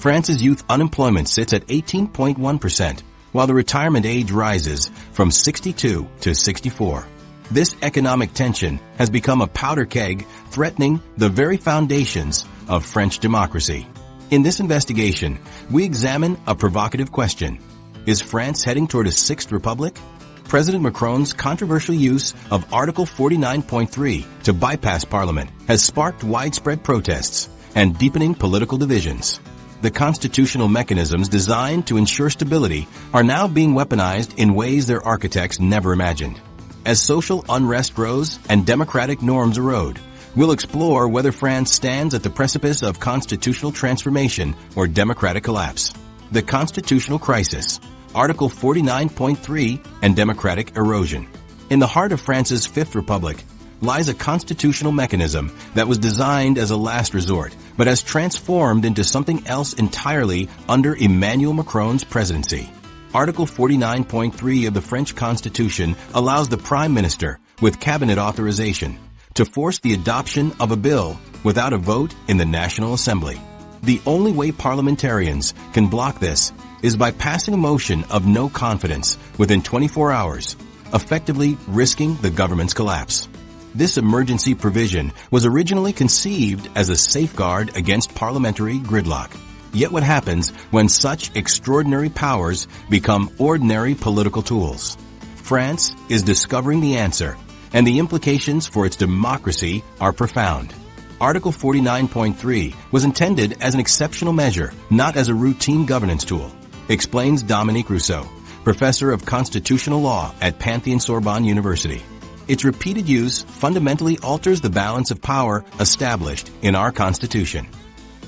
France's youth unemployment sits at 18.1%, while the retirement age rises from 62 to 64. This economic tension has become a powder keg threatening the very foundations of French democracy. In this investigation, we examine a provocative question. Is France heading toward a sixth republic? President Macron's controversial use of Article 49.3 to bypass Parliament has sparked widespread protests and deepening political divisions. The constitutional mechanisms designed to ensure stability are now being weaponized in ways their architects never imagined. As social unrest grows and democratic norms erode, we'll explore whether France stands at the precipice of constitutional transformation or democratic collapse. The constitutional crisis, Article 49.3, and democratic erosion. In the heart of France's Fifth Republic lies a constitutional mechanism that was designed as a last resort, but has transformed into something else entirely under Emmanuel Macron's presidency. Article 49.3 of the French Constitution allows the Prime Minister, with cabinet authorization, to force the adoption of a bill without a vote in the National Assembly. The only way parliamentarians can block this is by passing a motion of no confidence within 24 hours, effectively risking the government's collapse. This emergency provision was originally conceived as a safeguard against parliamentary gridlock. Yet what happens when such extraordinary powers become ordinary political tools? France is discovering the answer, and the implications for its democracy are profound. Article 49.3 was intended as an exceptional measure, not as a routine governance tool, explains Dominique Rousseau, professor of constitutional law at Pantheon-Sorbonne University. Its repeated use fundamentally alters the balance of power established in our Constitution.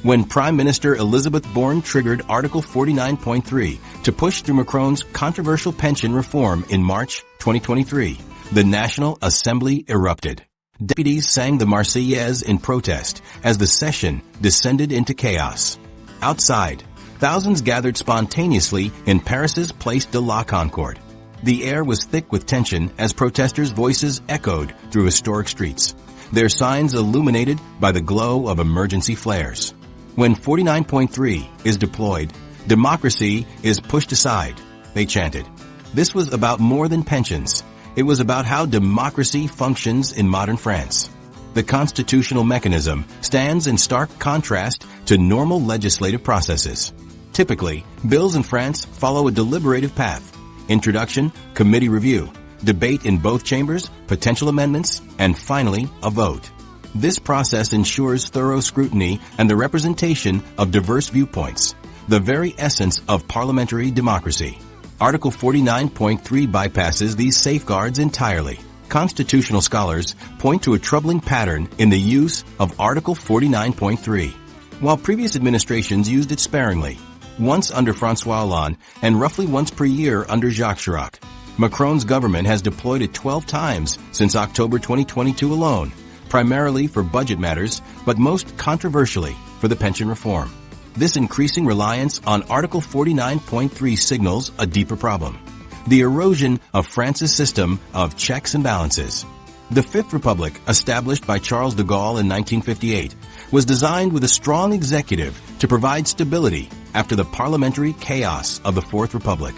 When Prime Minister Elizabeth Borne triggered Article 49.3 to push through Macron's controversial pension reform in March 2023, the National Assembly erupted. Deputies sang the Marseillaise in protest as the session descended into chaos. Outside, thousands gathered spontaneously in Paris's Place de la Concorde. The air was thick with tension as protesters' voices echoed through historic streets, their signs illuminated by the glow of emergency flares. When 49.3 is deployed, democracy is pushed aside, they chanted. This was about more than pensions. It was about how democracy functions in modern France. The constitutional mechanism stands in stark contrast to normal legislative processes. Typically, bills in France follow a deliberative path: introduction, committee review, debate in both chambers, potential amendments, and finally, a vote. This process ensures thorough scrutiny and the representation of diverse viewpoints, the very essence of parliamentary democracy. Article 49.3 bypasses these safeguards entirely. Constitutional scholars point to a troubling pattern in the use of Article 49.3. While previous administrations used it sparingly, once under François Hollande and roughly once per year under Jacques Chirac, Macron's government has deployed it 12 times since October 2022 alone, primarily for budget matters, but most controversially for the pension reform. This increasing reliance on Article 49.3 signals a deeper problem: the erosion of France's system of checks and balances. The Fifth Republic, established by Charles de Gaulle in 1958, was designed with a strong executive to provide stability after the parliamentary chaos of the Fourth Republic.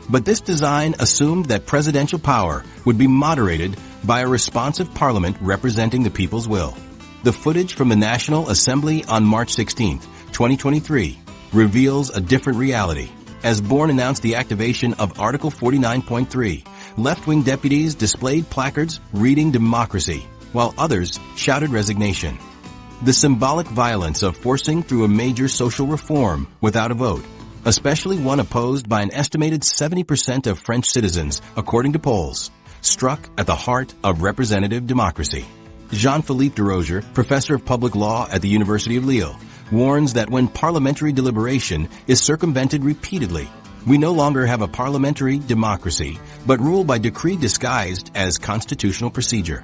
But this design assumed that presidential power would be moderated by a responsive parliament representing the people's will. The footage from the National Assembly on March 16, 2023, reveals a different reality. As Borne announced the activation of Article 49.3, left-wing deputies displayed placards reading democracy, while others shouted resignation. The symbolic violence of forcing through a major social reform without a vote, especially one opposed by an estimated 70% of French citizens, according to polls, struck at the heart of representative democracy. Jean-Philippe de Rozier, professor of public law at the University of Lille, warns that when parliamentary deliberation is circumvented repeatedly, we no longer have a parliamentary democracy, but rule by decree disguised as constitutional procedure.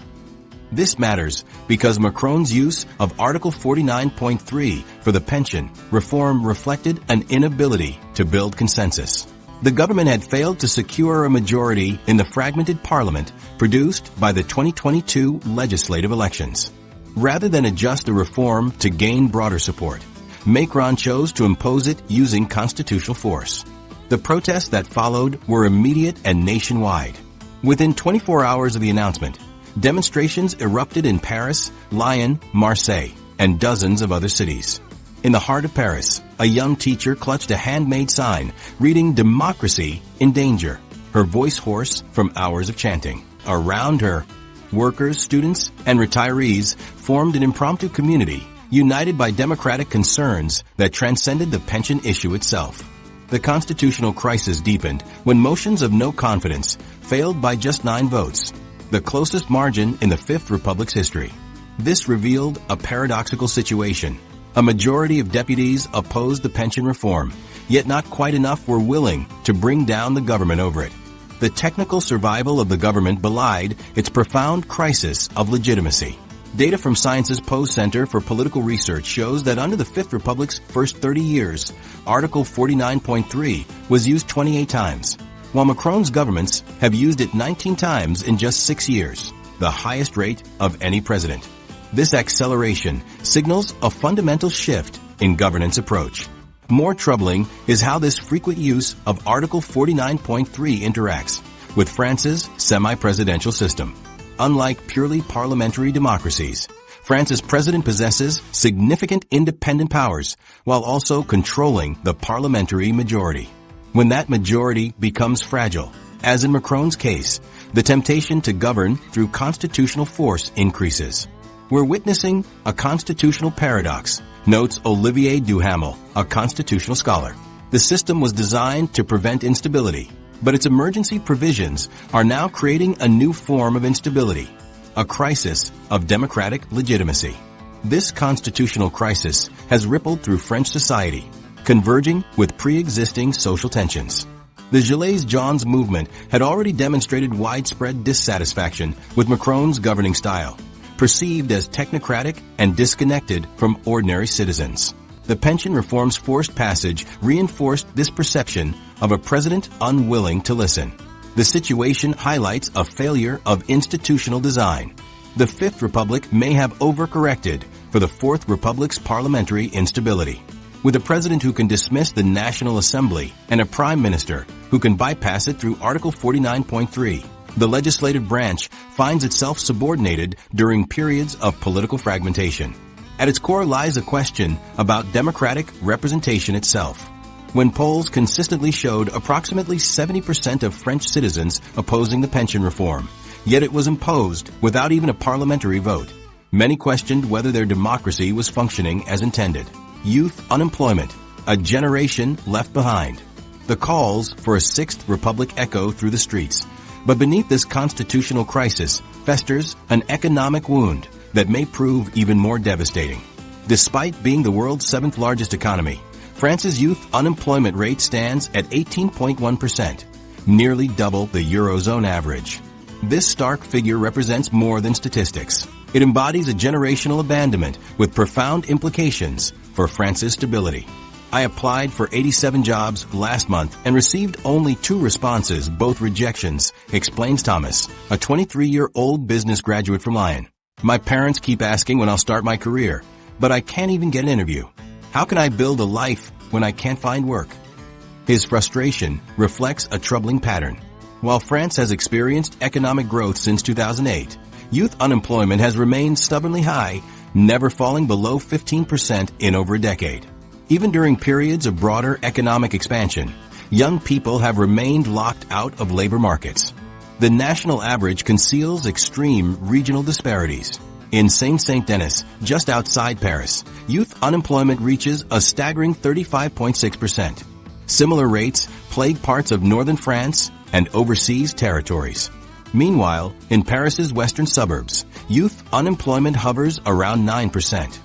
This matters because Macron's use of Article 49.3 for the pension reform reflected an inability to build consensus. The government had failed to secure a majority in the fragmented parliament produced by the 2022 legislative elections. Rather than adjust the reform to gain broader support, Macron chose to impose it using constitutional force. The protests that followed were immediate and nationwide. Within 24 hours of the announcement, demonstrations erupted in Paris, Lyon, Marseille, and dozens of other cities. In the heart of Paris, a young teacher clutched a handmade sign reading "Democracy in Danger," her voice hoarse from hours of chanting. Around her, workers, students, and retirees formed an impromptu community, united by democratic concerns that transcended the pension issue itself. The constitutional crisis deepened when motions of no confidence failed by just 9 votes, the closest margin in the Fifth Republic's history. This revealed a paradoxical situation. A majority of deputies opposed the pension reform, yet not quite enough were willing to bring down the government over it. The technical survival of the government belied its profound crisis of legitimacy. Data from Science's Poe Center for Political Research shows that under the Fifth Republic's first 30 years, Article 49.3 was used 28 times, while Macron's governments have used it 19 times in just 6 years, the highest rate of any president. This acceleration signals a fundamental shift in governance approach. More troubling is how this frequent use of Article 49.3 interacts with France's semi-presidential system. Unlike purely parliamentary democracies, France's president possesses significant independent powers while also controlling the parliamentary majority. When that majority becomes fragile, as in Macron's case, the temptation to govern through constitutional force increases. We're witnessing a constitutional paradox, notes Olivier Duhamel, a constitutional scholar. The system was designed to prevent instability, but its emergency provisions are now creating a new form of instability, a crisis of democratic legitimacy. This constitutional crisis has rippled through French society, converging with pre-existing social tensions. The Gilets jaunes movement had already demonstrated widespread dissatisfaction with Macron's governing style, perceived as technocratic and disconnected from ordinary citizens. The pension reform's forced passage reinforced this perception of a president unwilling to listen. The situation highlights a failure of institutional design. The Fifth Republic may have overcorrected for the Fourth Republic's parliamentary instability. With a president who can dismiss the National Assembly and a prime minister who can bypass it through Article 49.3, the legislative branch finds itself subordinated during periods of political fragmentation. At its core lies a question about democratic representation itself. When polls consistently showed approximately 70% of French citizens opposing the pension reform, yet it was imposed without even a parliamentary vote, many questioned whether their democracy was functioning as intended. Youth unemployment, a generation left behind. The calls for a Sixth Republic echo through the streets. But beneath this constitutional crisis festers an economic wound that may prove even more devastating. Despite being the world's 7th largest economy, France's youth unemployment rate stands at 18.1%, nearly double the Eurozone average. This stark figure represents more than statistics. It embodies a generational abandonment with profound implications for France's stability. I applied for 87 jobs last month and received only 2 responses, both rejections, explains Thomas, a 23-year-old business graduate from Lyon. My parents keep asking when I'll start my career, but I can't even get an interview. How can I build a life when I can't find work? His frustration reflects a troubling pattern. While France has experienced economic growth since 2008, youth unemployment has remained stubbornly high, never falling below 15% in over a decade. Even during periods of broader economic expansion, young people have remained locked out of labor markets. The national average conceals extreme regional disparities. In Saint-Denis, just outside Paris, youth unemployment reaches a staggering 35.6%. Similar rates plague parts of northern France and overseas territories. Meanwhile, in Paris's western suburbs, youth unemployment hovers around 9%.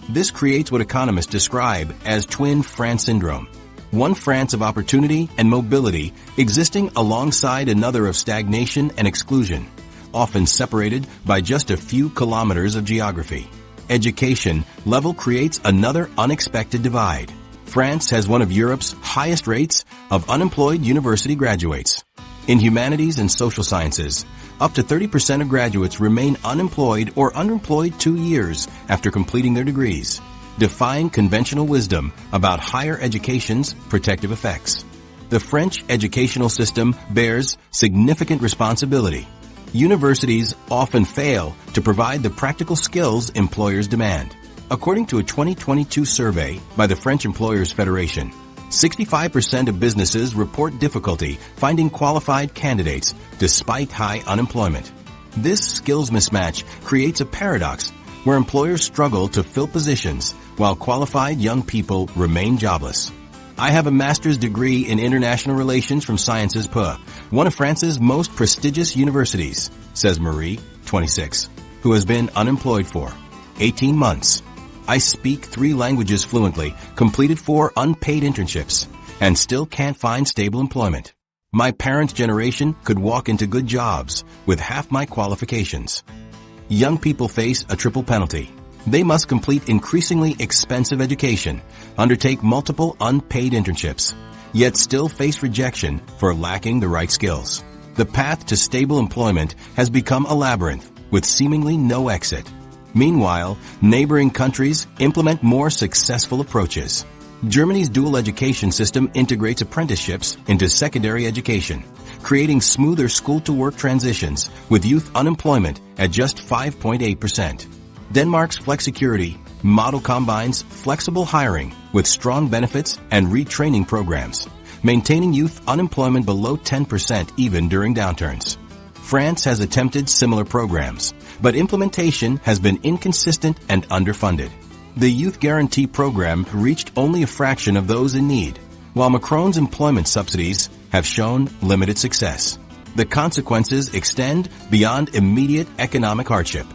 This creates what economists describe as twin France syndrome. One France of opportunity and mobility existing alongside another of stagnation and exclusion, often separated by just a few kilometers of geography. Education level creates another unexpected divide. France has one of Europe's highest rates of unemployed university graduates. In humanities and social sciences, up to 30% of graduates remain unemployed or underemployed 2 years after completing their degrees. defying conventional wisdom about higher education's protective effects. The French educational system bears significant responsibility. Universities often fail to provide the practical skills employers demand. According to a 2022 survey by the French Employers Federation, 65% of businesses report difficulty finding qualified candidates despite high unemployment. This skills mismatch creates a paradox where employers struggle to fill positions while qualified young people remain jobless. I have a master's degree in international relations from Sciences Po, one of France's most prestigious universities, says Marie, 26, who has been unemployed for 18 months. I speak 3 languages fluently, completed 4 unpaid internships, and still can't find stable employment. My parents' generation could walk into good jobs with half my qualifications. Young people face a triple penalty. They must complete increasingly expensive education, undertake multiple unpaid internships, yet still face rejection for lacking the right skills. The path to stable employment has become a labyrinth with seemingly no exit. Meanwhile, neighboring countries implement more successful approaches. Germany's dual education system integrates apprenticeships into secondary education, creating smoother school-to-work transitions with youth unemployment at just 5.8%. Denmark's flexicurity model combines flexible hiring with strong benefits and retraining programs, maintaining youth unemployment below 10% even during downturns. France has attempted similar programs, but implementation has been inconsistent and underfunded. The Youth Guarantee Program reached only a fraction of those in need, while Macron's employment subsidies have shown limited success. The consequences extend beyond immediate economic hardship.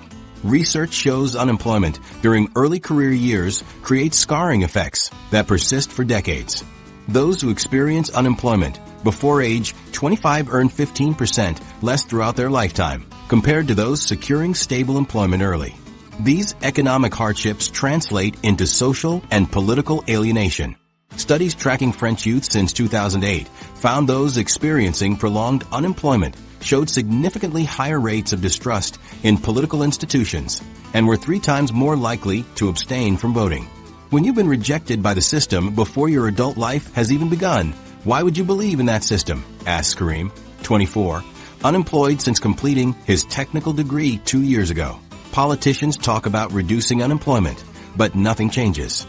Research shows unemployment during early career years creates scarring effects that persist for decades. Those who experience unemployment before age 25 earn 15% less throughout their lifetime compared to those securing stable employment early. These economic hardships translate into social and political alienation. Studies tracking French youth since 2008 found those experiencing prolonged unemployment showed significantly higher rates of distrust in political institutions and were 3 times more likely to abstain from voting. When you've been rejected by the system before your adult life has even begun, why would you believe in that system? Asked Karim, 24, unemployed since completing his technical degree 2 years ago. Politicians talk about reducing unemployment, but nothing changes.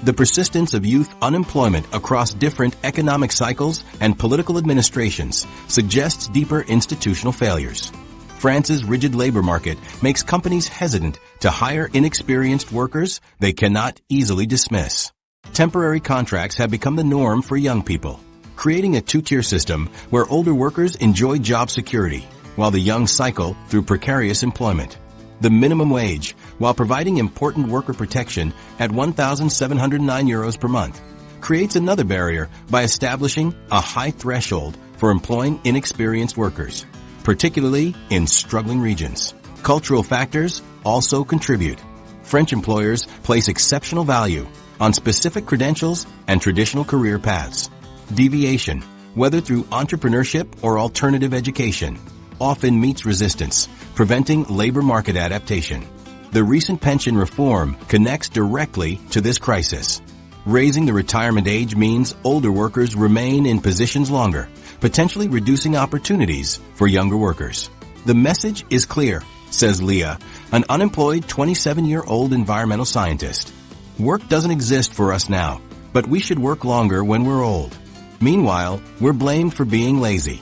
The persistence of youth unemployment across different economic cycles and political administrations suggests deeper institutional failures. France's rigid labor market makes companies hesitant to hire inexperienced workers they cannot easily dismiss. Temporary contracts have become the norm for young people, creating a 2-tier system where older workers enjoy job security, while the young cycle through precarious employment. The minimum wage, while providing important worker protection at €1,709 per month, creates another barrier by establishing a high threshold for employing inexperienced workers, particularly in struggling regions. Cultural factors also contribute. French employers place exceptional value on specific credentials and traditional career paths. Deviation, whether through entrepreneurship or alternative education, often meets resistance, preventing labor market adaptation. The recent pension reform connects directly to this crisis. Raising the retirement age means older workers remain in positions longer, potentially reducing opportunities for younger workers. The message is clear, says Leah, an unemployed 27-year-old environmental scientist. Work doesn't exist for us now, but we should work longer when we're old. Meanwhile, we're blamed for being lazy.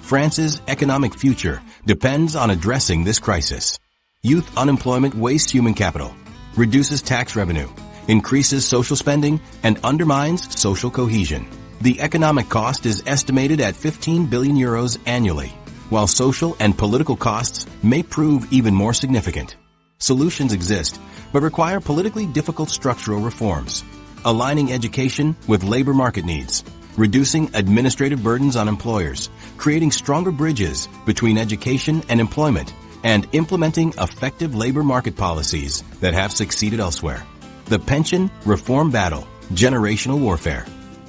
France's economic future depends on addressing this crisis. Youth unemployment wastes human capital, reduces tax revenue, increases social spending, and undermines social cohesion. The economic cost is estimated at €15 billion annually, while social and political costs may prove even more significant. Solutions exist, but require politically difficult structural reforms, aligning education with labor market needs, reducing administrative burdens on employers, creating stronger bridges between education and employment, and implementing effective labor market policies that have succeeded elsewhere. The pension reform battle, generational warfare.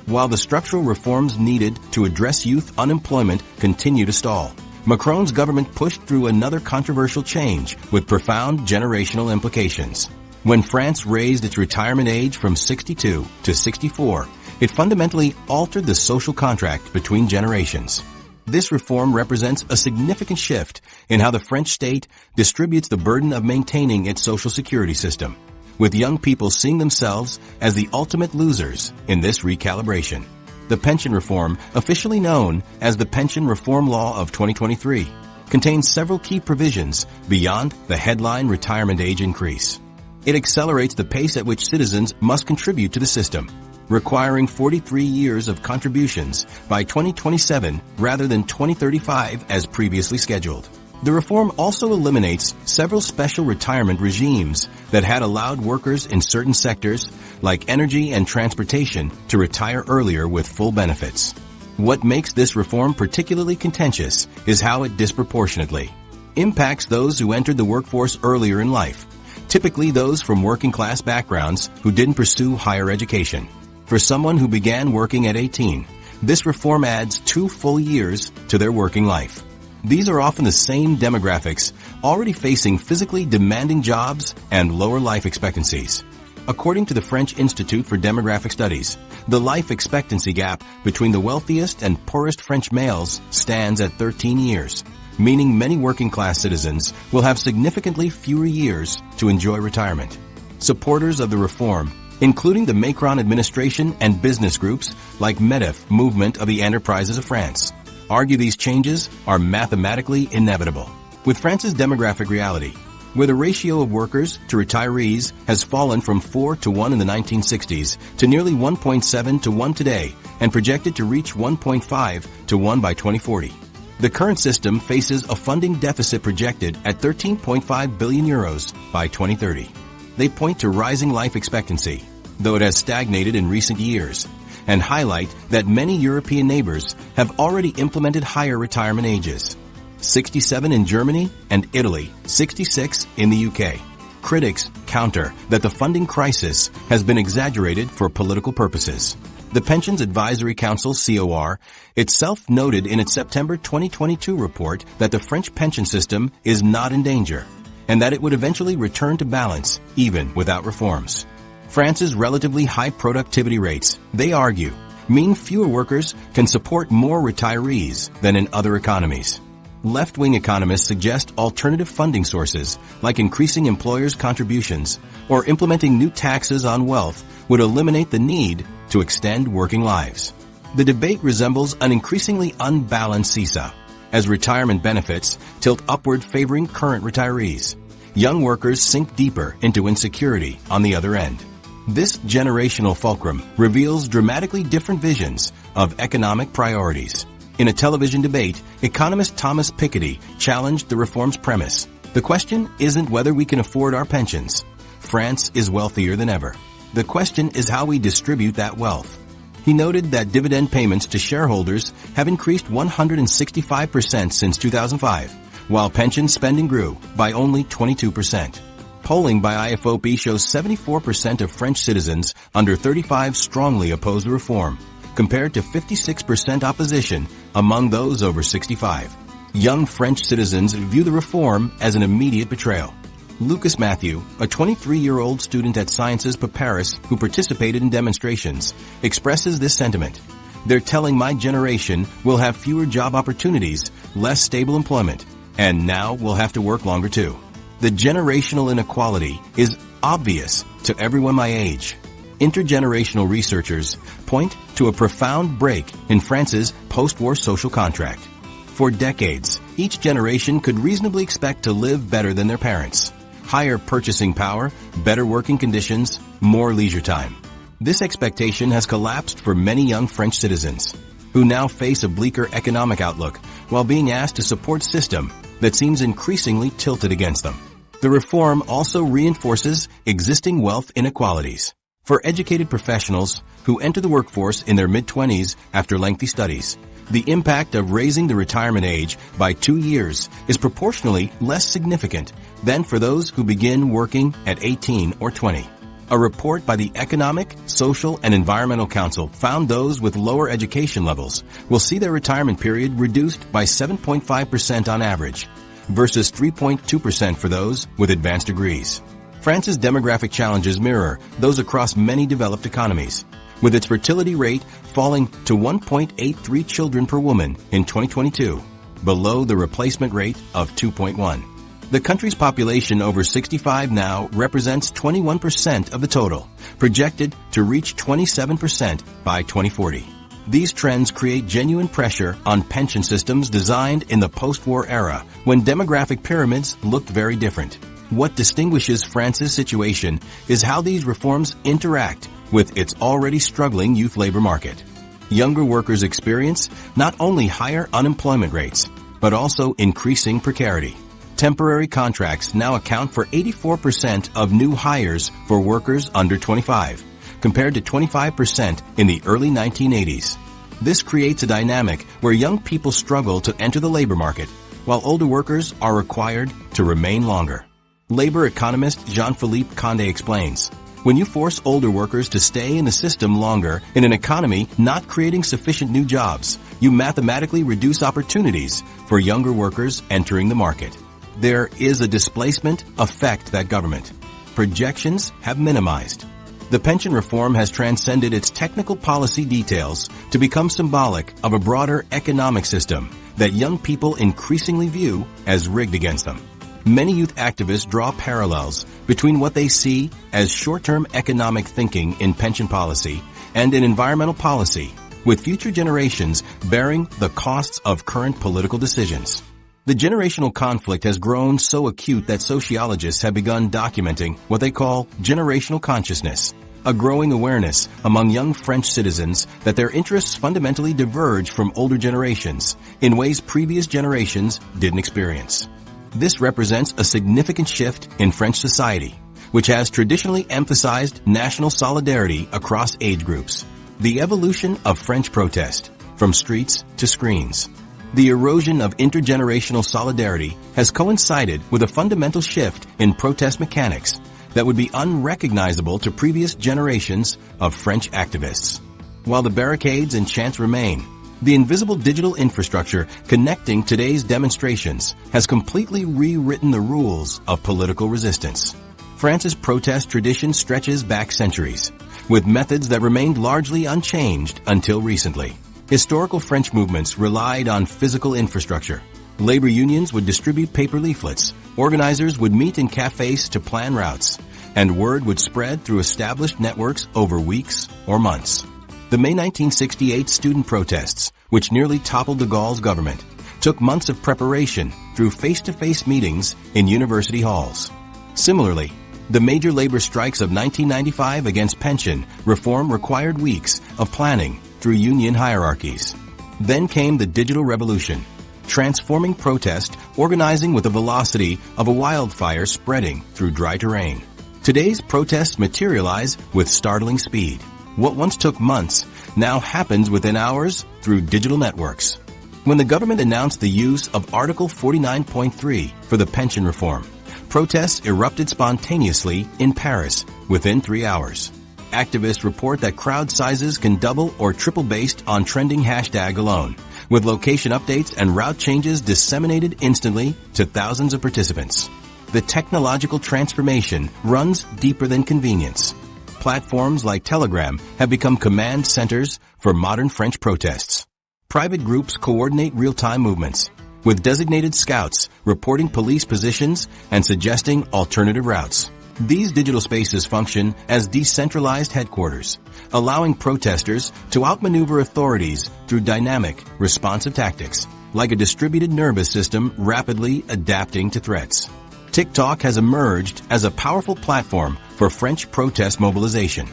While the structural reforms needed to address youth unemployment continue to stall, Macron's government pushed through another controversial change with profound generational implications. When France raised its retirement age from 62 to 64, it fundamentally altered the social contract between generations. This reform represents a significant shift in how the French state distributes the burden of maintaining its social security system, with young people seeing themselves as the ultimate losers in this recalibration. The pension reform, officially known as the Pension Reform Law of 2023, contains several key provisions beyond the headline retirement age increase. It accelerates the pace at which citizens must contribute to the system, requiring 43 years of contributions by 2027 rather than 2035 as previously scheduled. The reform also eliminates several special retirement regimes that had allowed workers in certain sectors, like energy and transportation, to retire earlier with full benefits. What makes this reform particularly contentious is how it disproportionately impacts those who entered the workforce earlier in life, typically those from working-class backgrounds who didn't pursue higher education. For someone who began working at 18, this reform adds 2 full years to their working life. These are often the same demographics already facing physically demanding jobs and lower life expectancies. According to the French Institute for Demographic Studies, the life expectancy gap between the wealthiest and poorest French males stands at 13 years, meaning many working-class citizens will have significantly fewer years to enjoy retirement. Supporters of the reform, including the Macron administration and business groups like MEDEF, Movement of the Enterprises of France, argue these changes are mathematically inevitable. With France's demographic reality, where the ratio of workers to retirees has fallen from 4 to 1 in the 1960s to nearly 1.7 to 1 today and projected to reach 1.5 to 1 by 2040. The current system faces a funding deficit projected at 13.5 billion euros by 2030. They point to rising life expectancy, though it has stagnated in recent years, and highlight that many European neighbors have already implemented higher retirement ages. 67 in Germany and Italy, 66 in the UK. Critics counter that the funding crisis has been exaggerated for political purposes. The Pensions Advisory Council, COR, itself noted in its September 2022 report that the French pension system is not in danger, and that it would eventually return to balance, even without reforms. France's relatively high productivity rates, they argue, mean fewer workers can support more retirees than in other economies. Left-wing economists suggest alternative funding sources, like increasing employers' contributions or implementing new taxes on wealth, would eliminate the need to extend working lives. The debate resembles an increasingly unbalanced seesaw, as retirement benefits tilt upward favoring current retirees. Young workers sink deeper into insecurity on the other end. This generational fulcrum reveals dramatically different visions of economic priorities. In a television debate, economist Thomas Piketty challenged the reform's premise. The question isn't whether we can afford our pensions. France is wealthier than ever. The question is how we distribute that wealth. He noted that dividend payments to shareholders have increased 165% since 2005, while pension spending grew by only 22%. Polling by IFOP shows 74% of French citizens under 35 strongly oppose the reform, compared to 56% opposition among those over 65. Young French citizens view the reform as an immediate betrayal. Lucas Matthew, a 23-year-old student at Sciences Paris who participated in demonstrations, expresses this sentiment. They're telling my generation we'll have fewer job opportunities, less stable employment, and now we'll have to work longer too. The generational inequality is obvious to everyone my age. Intergenerational researchers point to a profound break in France's post-war social contract. For decades, each generation could reasonably expect to live better than their parents. Higher purchasing power, better working conditions, more leisure time. This expectation has collapsed for many young French citizens, who now face a bleaker economic outlook while being asked to support a system that seems increasingly tilted against them. The reform also reinforces existing wealth inequalities. For educated professionals who enter the workforce in their mid-20s after lengthy studies, the impact of raising the retirement age by 2 years is proportionally less significant than for those who begin working at 18 or 20. A report by the Economic, Social, and Environmental Council found those with lower education levels will see their retirement period reduced by 7.5% on average, versus 3.2% for those with advanced degrees. France's demographic challenges mirror those across many developed economies, with its fertility rate falling to 1.83 children per woman in 2022, below the replacement rate of 2.1. The country's population over 65 now represents 21% of the total, projected to reach 27% by 2040. These trends create genuine pressure on pension systems designed in the post-war era when demographic pyramids looked very different. What distinguishes France's situation is how these reforms interact with its already struggling youth labor market. Younger workers experience not only higher unemployment rates, but also increasing precarity. Temporary contracts now account for 84% of new hires for workers under 25, compared to 25% in the early 1980s. This creates a dynamic where young people struggle to enter the labor market, while older workers are required to remain longer. Labor economist Jean-Philippe Condé explains, when you force older workers to stay in the system longer in an economy not creating sufficient new jobs, you mathematically reduce opportunities for younger workers entering the market. There is a displacement effect that government projections have minimized. The pension reform has transcended its technical policy details to become symbolic of a broader economic system that young people increasingly view as rigged against them. Many youth activists draw parallels between what they see as short-term economic thinking in pension policy and in environmental policy, with future generations bearing the costs of current political decisions. The generational conflict has grown so acute that sociologists have begun documenting what they call generational consciousness, a growing awareness among young French citizens that their interests fundamentally diverge from older generations in ways previous generations didn't experience. This represents a significant shift in French society, which has traditionally emphasized national solidarity across age groups. The evolution of French protest, from streets to screens. The erosion of intergenerational solidarity has coincided with a fundamental shift in protest mechanics that would be unrecognizable to previous generations of French activists. While the barricades and chants remain, the invisible digital infrastructure connecting today's demonstrations has completely rewritten the rules of political resistance. France's protest tradition stretches back centuries, with methods that remained largely unchanged until recently. Historical French movements relied on physical infrastructure. Labor unions would distribute paper leaflets, organizers would meet in cafes to plan routes, and word would spread through established networks over weeks or months. The May 1968 student protests, which nearly toppled de Gaulle's government, took months of preparation through face-to-face meetings in university halls. Similarly, the major labor strikes of 1995 against pension reform required weeks of planning through union hierarchies. Then came the digital revolution, transforming protest, organizing with the velocity of a wildfire spreading through dry terrain. Today's protests materialize with startling speed. What once took months now happens within hours through digital networks. When the government announced the use of Article 49.3 for the pension reform, protests erupted spontaneously in Paris within 3 hours. Activists report that crowd sizes can double or triple based on trending hashtag alone, with location updates and route changes disseminated instantly to thousands of participants. The technological transformation runs deeper than convenience. Platforms like Telegram have become command centers for modern French protests. Private groups coordinate real-time movements, with designated scouts reporting police positions and suggesting alternative routes. These digital spaces function as decentralized headquarters, allowing protesters to outmaneuver authorities through dynamic, responsive tactics, like a distributed nervous system rapidly adapting to threats. TikTok has emerged as a powerful platform for French protest mobilization.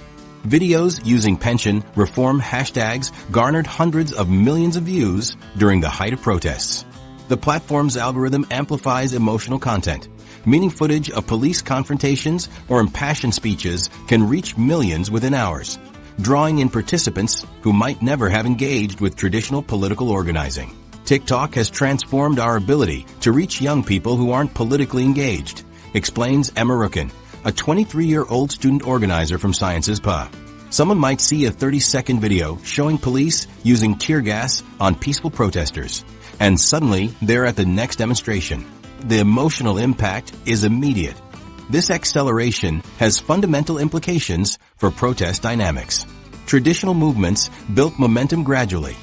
Videos using pension reform hashtags garnered hundreds of millions of views during the height of protests. The platform's algorithm amplifies emotional content, meaning footage of police confrontations or impassioned speeches can reach millions within hours, drawing in participants who might never have engaged with traditional political organizing. TikTok has transformed our ability to reach young people who aren't politically engaged, explains Emma Rookin, a 23-year-old student organizer from Sciences Po. Someone might see a 30-second video showing police using tear gas on peaceful protesters, and suddenly they're at the next demonstration. The emotional impact is immediate. This acceleration has fundamental implications for protest dynamics. Traditional movements built momentum gradually,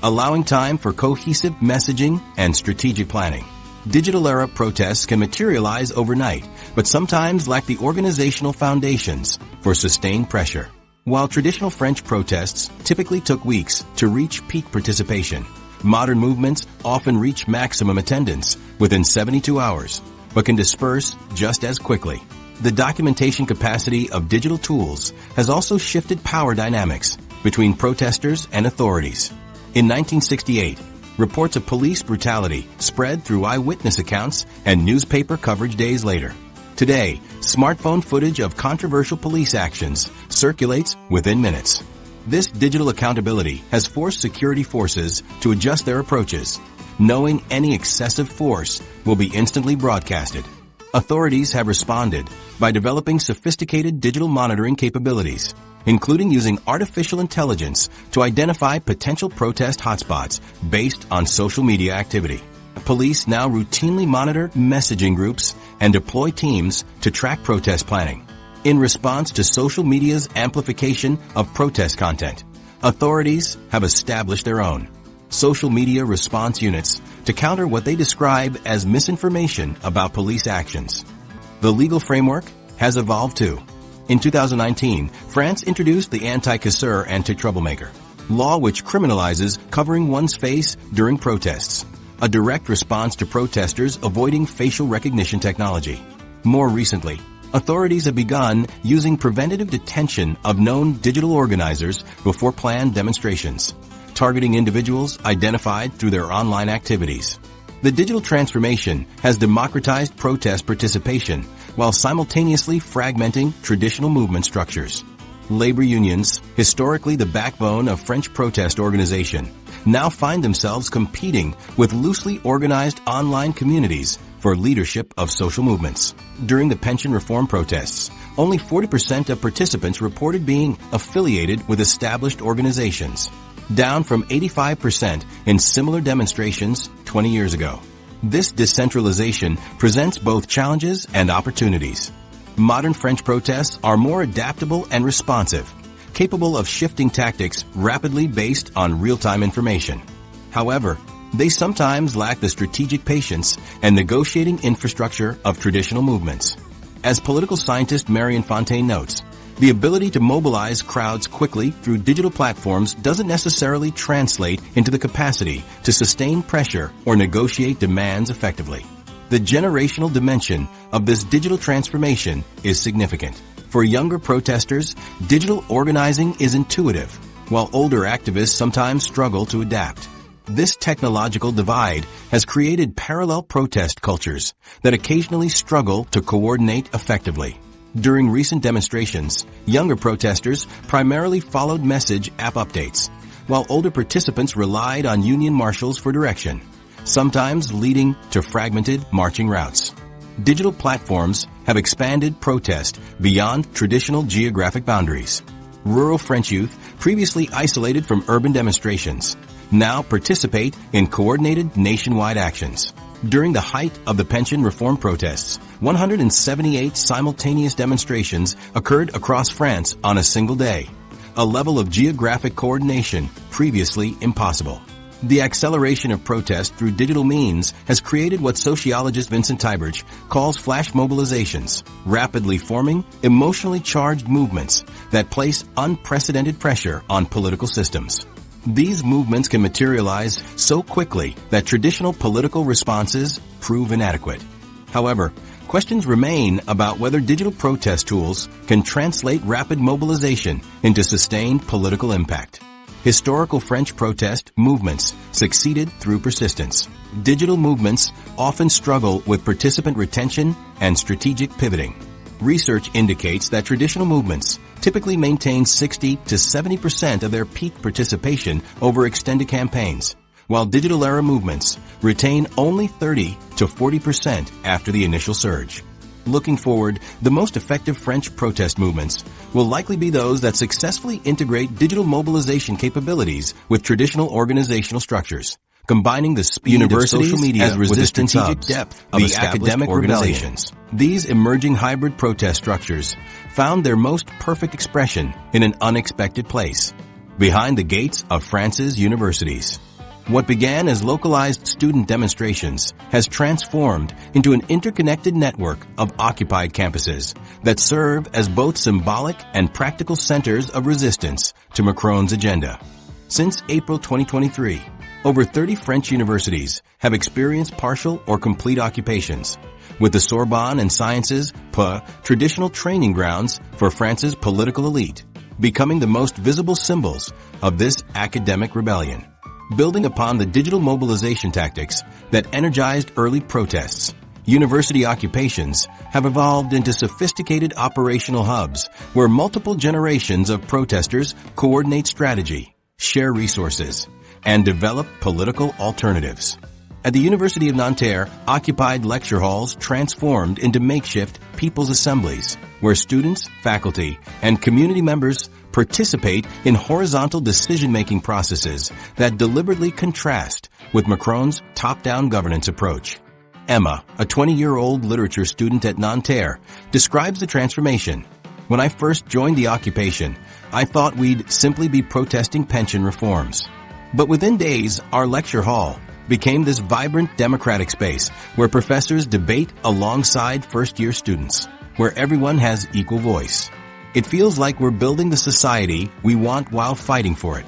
allowing time for cohesive messaging and strategic planning. Digital-era protests can materialize overnight, but sometimes lack the organizational foundations for sustained pressure. While traditional French protests typically took weeks to reach peak participation, modern movements often reach maximum attendance within 72 hours, but can disperse just as quickly. The documentation capacity of digital tools has also shifted power dynamics between protesters and authorities. In 1968, reports of police brutality spread through eyewitness accounts and newspaper coverage days later. Today, smartphone footage of controversial police actions circulates within minutes. This digital accountability has forced security forces to adjust their approaches, knowing any excessive force will be instantly broadcasted. Authorities have responded by developing sophisticated digital monitoring capabilities, including using artificial intelligence to identify potential protest hotspots based on social media activity. Police now routinely monitor messaging groups and deploy teams to track protest planning. In response to social media's amplification of protest content, authorities have established their own social media response units to counter what they describe as misinformation about police actions. The legal framework has evolved too. In 2019, France introduced the Anti-Casseur Anti-Troublemaker law, which criminalizes covering one's face during protests, a direct response to protesters avoiding facial recognition technology. More recently, authorities have begun using preventative detention of known digital organizers before planned demonstrations, targeting individuals identified through their online activities. The digital transformation has democratized protest participation while simultaneously fragmenting traditional movement structures. Labor unions, historically the backbone of French protest organization, now find themselves competing with loosely organized online communities for leadership of social movements. During the pension reform protests, only 40% of participants reported being affiliated with established organizations, down from 85% in similar demonstrations 20 years ago. This decentralization presents both challenges and opportunities. Modern French protests are more adaptable and responsive, capable of shifting tactics rapidly based on real-time information. However, they sometimes lack the strategic patience and negotiating infrastructure of traditional movements. As political scientist Marion Fontaine notes, the ability to mobilize crowds quickly through digital platforms doesn't necessarily translate into the capacity to sustain pressure or negotiate demands effectively. The generational dimension of this digital transformation is significant. For younger protesters, digital organizing is intuitive, while older activists sometimes struggle to adapt. This technological divide has created parallel protest cultures that occasionally struggle to coordinate effectively. During recent demonstrations, younger protesters primarily followed message app updates, while older participants relied on union marshals for direction, sometimes leading to fragmented marching routes. Digital platforms have expanded protest beyond traditional geographic boundaries. Rural French youth, previously isolated from urban demonstrations, now participate in coordinated nationwide actions. During the height of the pension reform protests, 178 simultaneous demonstrations occurred across France on a single day, a level of geographic coordination previously impossible. The acceleration of protest through digital means has created what sociologist Vincent Tiberge calls flash mobilizations, rapidly forming, emotionally charged movements that place unprecedented pressure on political systems. These movements can materialize so quickly that traditional political responses prove inadequate. However, questions remain about whether digital protest tools can translate rapid mobilization into sustained political impact. Historical French protest movements succeeded through persistence. Digital movements often struggle with participant retention and strategic pivoting. Research indicates that traditional movements typically maintain 60 to 70% of their peak participation over extended campaigns, while digital-era movements retain only 30 to 40% after the initial surge. Looking forward, the most effective French protest movements will likely be those that successfully integrate digital mobilization capabilities with traditional organizational structures, combining the speed of social media with the strategic depth of the academic organizations. These emerging hybrid protest structures found their most perfect expression in an unexpected place, behind the gates of France's universities. What began as localized student demonstrations has transformed into an interconnected network of occupied campuses that serve as both symbolic and practical centers of resistance to Macron's agenda. Since April 2023, over 30 French universities have experienced partial or complete occupations, with the Sorbonne and Sciences Po traditional training grounds for France's political elite becoming the most visible symbols of this academic rebellion. Building upon the digital mobilization tactics that energized early protests, university occupations have evolved into sophisticated operational hubs where multiple generations of protesters coordinate strategy, share resources, and develop political alternatives. At the University of Nanterre, occupied lecture halls transformed into makeshift people's assemblies, where students, faculty, and community members participate in horizontal decision-making processes that deliberately contrast with Macron's top-down governance approach. Emma, a 20-year-old literature student at Nanterre, describes the transformation. When I first joined the occupation, I thought we'd simply be protesting pension reforms. But within days, our lecture hall became this vibrant democratic space where professors debate alongside first-year students, where everyone has equal voice. It feels like we're building the society we want while fighting for it.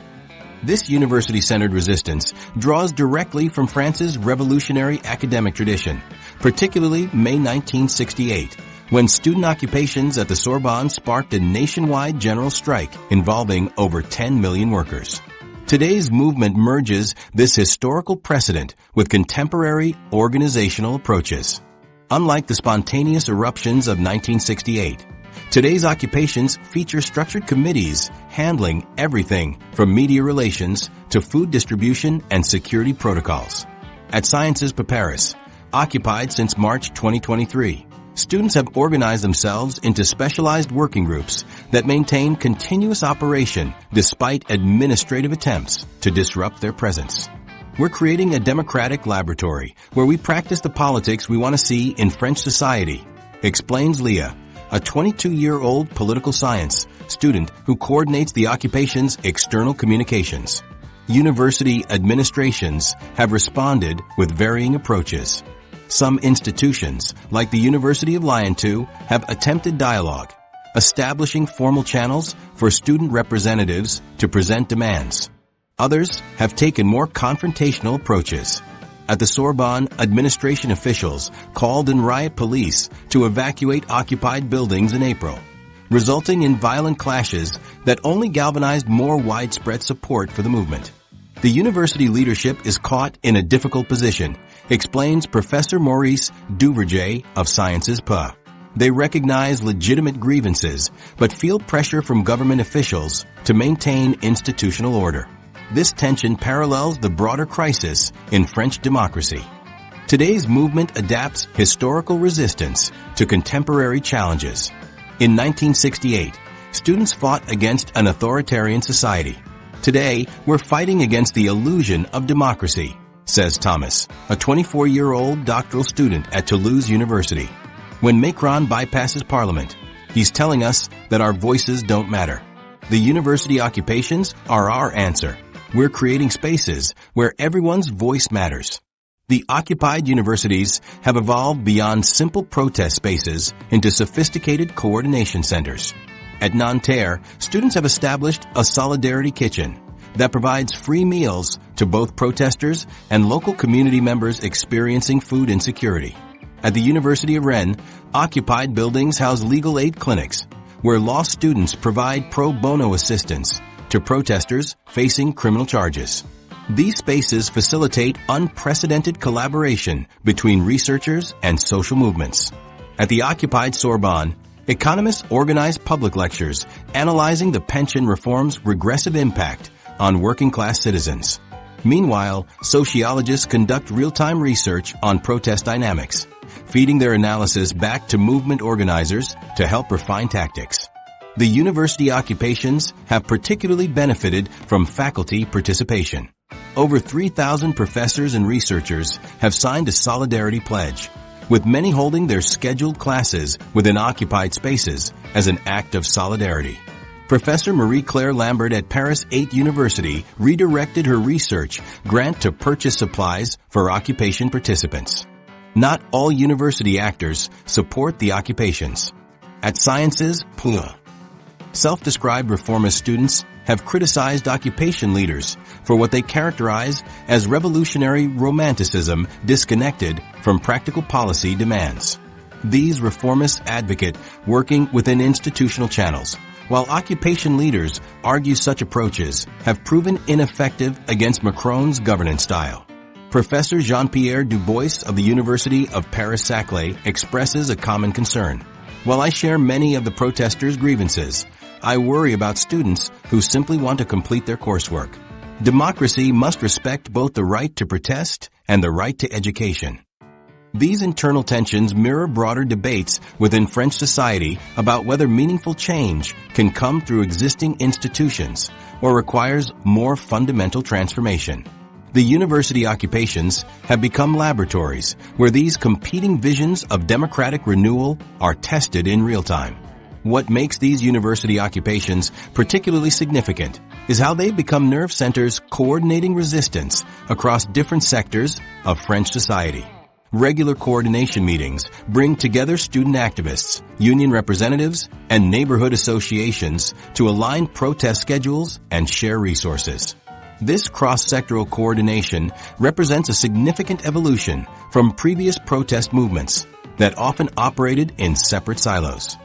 This university-centered resistance draws directly from France's revolutionary academic tradition, particularly May 1968, when student occupations at the Sorbonne sparked a nationwide general strike involving over 10 million workers. Today's movement merges this historical precedent with contemporary organizational approaches. Unlike the spontaneous eruptions of 1968, today's occupations feature structured committees handling everything from media relations to food distribution and security protocols. At Sciences Po Paris, occupied since March 2023, students have organized themselves into specialized working groups that maintain continuous operation despite administrative attempts to disrupt their presence. We're creating a democratic laboratory where we practice the politics we want to see in French society, explains Leah, a 22-year-old political science student who coordinates the occupation's external communications. University administrations have responded with varying approaches. Some institutions, like the University of Lyon II, have attempted dialogue, establishing formal channels for student representatives to present demands. Others have taken more confrontational approaches. At the Sorbonne, administration officials called in riot police to evacuate occupied buildings in April, resulting in violent clashes that only galvanized more widespread support for the movement. The university leadership is caught in a difficult position, explains Professor Maurice Duverger of Sciences Po. They recognize legitimate grievances, but feel pressure from government officials to maintain institutional order. This tension parallels the broader crisis in French democracy. Today's movement adapts historical resistance to contemporary challenges. In 1968, students fought against an authoritarian society. Today, we're fighting against the illusion of democracy, says Thomas, a 24-year-old doctoral student at Toulouse University. When Macron bypasses Parliament, he's telling us that our voices don't matter. The university occupations are our answer. We're creating spaces where everyone's voice matters. The occupied universities have evolved beyond simple protest spaces into sophisticated coordination centers. At Nanterre, students have established a solidarity kitchen that provides free meals to both protesters and local community members experiencing food insecurity. At the University of Rennes, occupied buildings house legal aid clinics, where law students provide pro bono assistance to protesters facing criminal charges. These spaces facilitate unprecedented collaboration between researchers and social movements. At the occupied Sorbonne, economists organize public lectures analyzing the pension reform's regressive impact on working-class citizens. Meanwhile, sociologists conduct real-time research on protest dynamics, feeding their analysis back to movement organizers to help refine tactics. The university occupations have particularly benefited from faculty participation. Over 3,000 professors and researchers have signed a solidarity pledge, with many holding their scheduled classes within occupied spaces as an act of solidarity. Professor Marie-Claire Lambert at Paris 8 University redirected her research grant to purchase supplies for occupation participants. Not all university actors support the occupations. At Sciences Po, self-described reformist students have criticized occupation leaders for what they characterize as revolutionary romanticism disconnected from practical policy demands. These reformists advocate working within institutional channels, while occupation leaders argue such approaches have proven ineffective against Macron's governance style. Professor Jean-Pierre Dubois of the University of Paris-Saclay expresses a common concern. While I share many of the protesters' grievances, I worry about students who simply want to complete their coursework. Democracy must respect both the right to protest and the right to education. These internal tensions mirror broader debates within French society about whether meaningful change can come through existing institutions or requires more fundamental transformation. The university occupations have become laboratories where these competing visions of democratic renewal are tested in real time. What makes these university occupations particularly significant is how they've become nerve centers coordinating resistance across different sectors of French society. Regular coordination meetings bring together student activists, union representatives, and neighborhood associations to align protest schedules and share resources. This cross-sectoral coordination represents a significant evolution from previous protest movements that often operated in separate silos.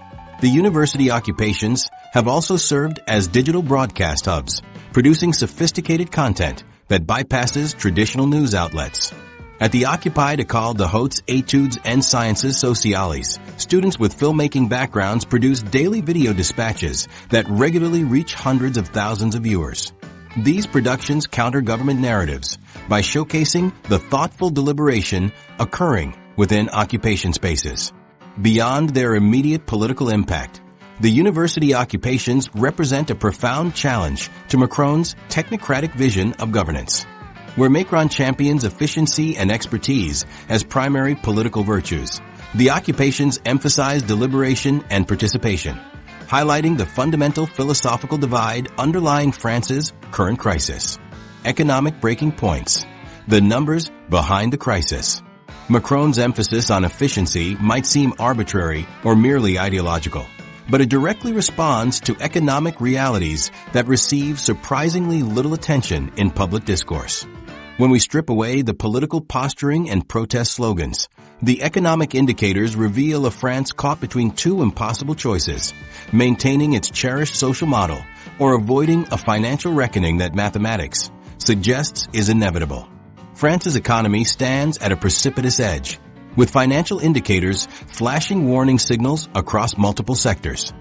The university occupations have also served as digital broadcast hubs, producing sophisticated content that bypasses traditional news outlets. At the occupied École de Hautes Études en Sciences Sociales, students with filmmaking backgrounds produce daily video dispatches that regularly reach hundreds of thousands of viewers. These productions counter government narratives by showcasing the thoughtful deliberation occurring within occupation spaces. Beyond their immediate political impact, the university occupations represent a profound challenge to Macron's technocratic vision of governance. Where Macron champions efficiency and expertise as primary political virtues, the occupations emphasize deliberation and participation, highlighting the fundamental philosophical divide underlying France's current crisis. Economic breaking points. The numbers behind the crisis. Macron's emphasis on efficiency might seem arbitrary or merely ideological, but it directly responds to economic realities that receive surprisingly little attention in public discourse. When we strip away the political posturing and protest slogans, the economic indicators reveal a France caught between two impossible choices: maintaining its cherished social model or avoiding a financial reckoning that mathematics suggests is inevitable. France's economy stands at a precipitous edge, with financial indicators flashing warning signals across multiple sectors.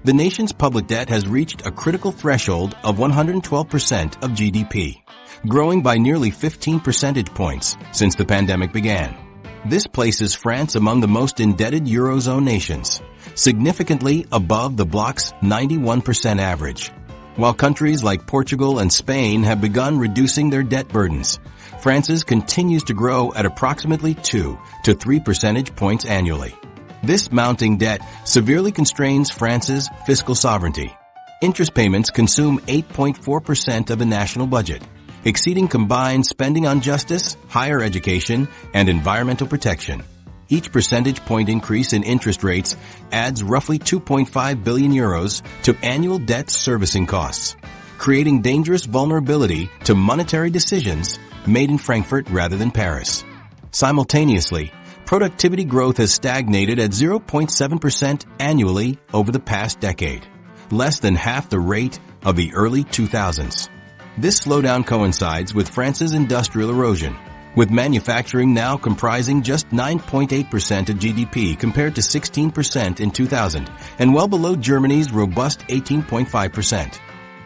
The nation's public debt has reached a critical threshold of 112% of GDP, growing by nearly 15 percentage points since the pandemic began. This places France among the most indebted Eurozone nations, significantly above the bloc's 91% average. While countries like Portugal and Spain have begun reducing their debt burdens, France's continues to grow at approximately 2 to 3 percentage points annually. This mounting debt severely constrains France's fiscal sovereignty. Interest payments consume 8.4% of the national budget, exceeding combined spending on justice, higher education, and environmental protection. Each percentage point increase in interest rates adds roughly 2.5 billion euros to annual debt servicing costs, creating dangerous vulnerability to monetary decisions made in Frankfurt rather than Paris. Simultaneously, productivity growth has stagnated at 0.7% annually over the past decade, less than half the rate of the early 2000s. This slowdown coincides with France's industrial erosion, with manufacturing now comprising just 9.8% of GDP compared to 16% in 2000, and well below Germany's robust 18.5%.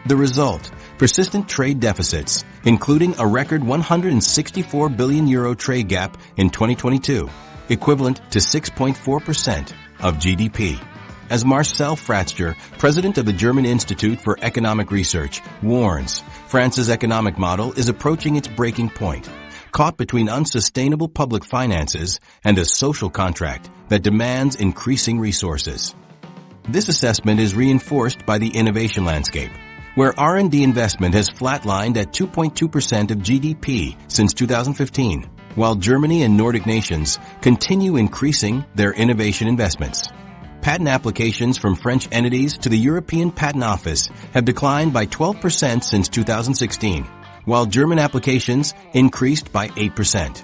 The result, persistent trade deficits, including a record 164 billion euro trade gap in 2022, equivalent to 6.4% of GDP. As Marcel Fratzscher, president of the German Institute for Economic Research, warns, France's economic model is approaching its breaking point, caught between unsustainable public finances and a social contract that demands increasing resources. This assessment is reinforced by the innovation landscape, where R&D investment has flatlined at 2.2% of GDP since 2015, while Germany and Nordic nations continue increasing their innovation investments. Patent applications from French entities to the European Patent Office have declined by 12% since 2016, while German applications increased by 8%.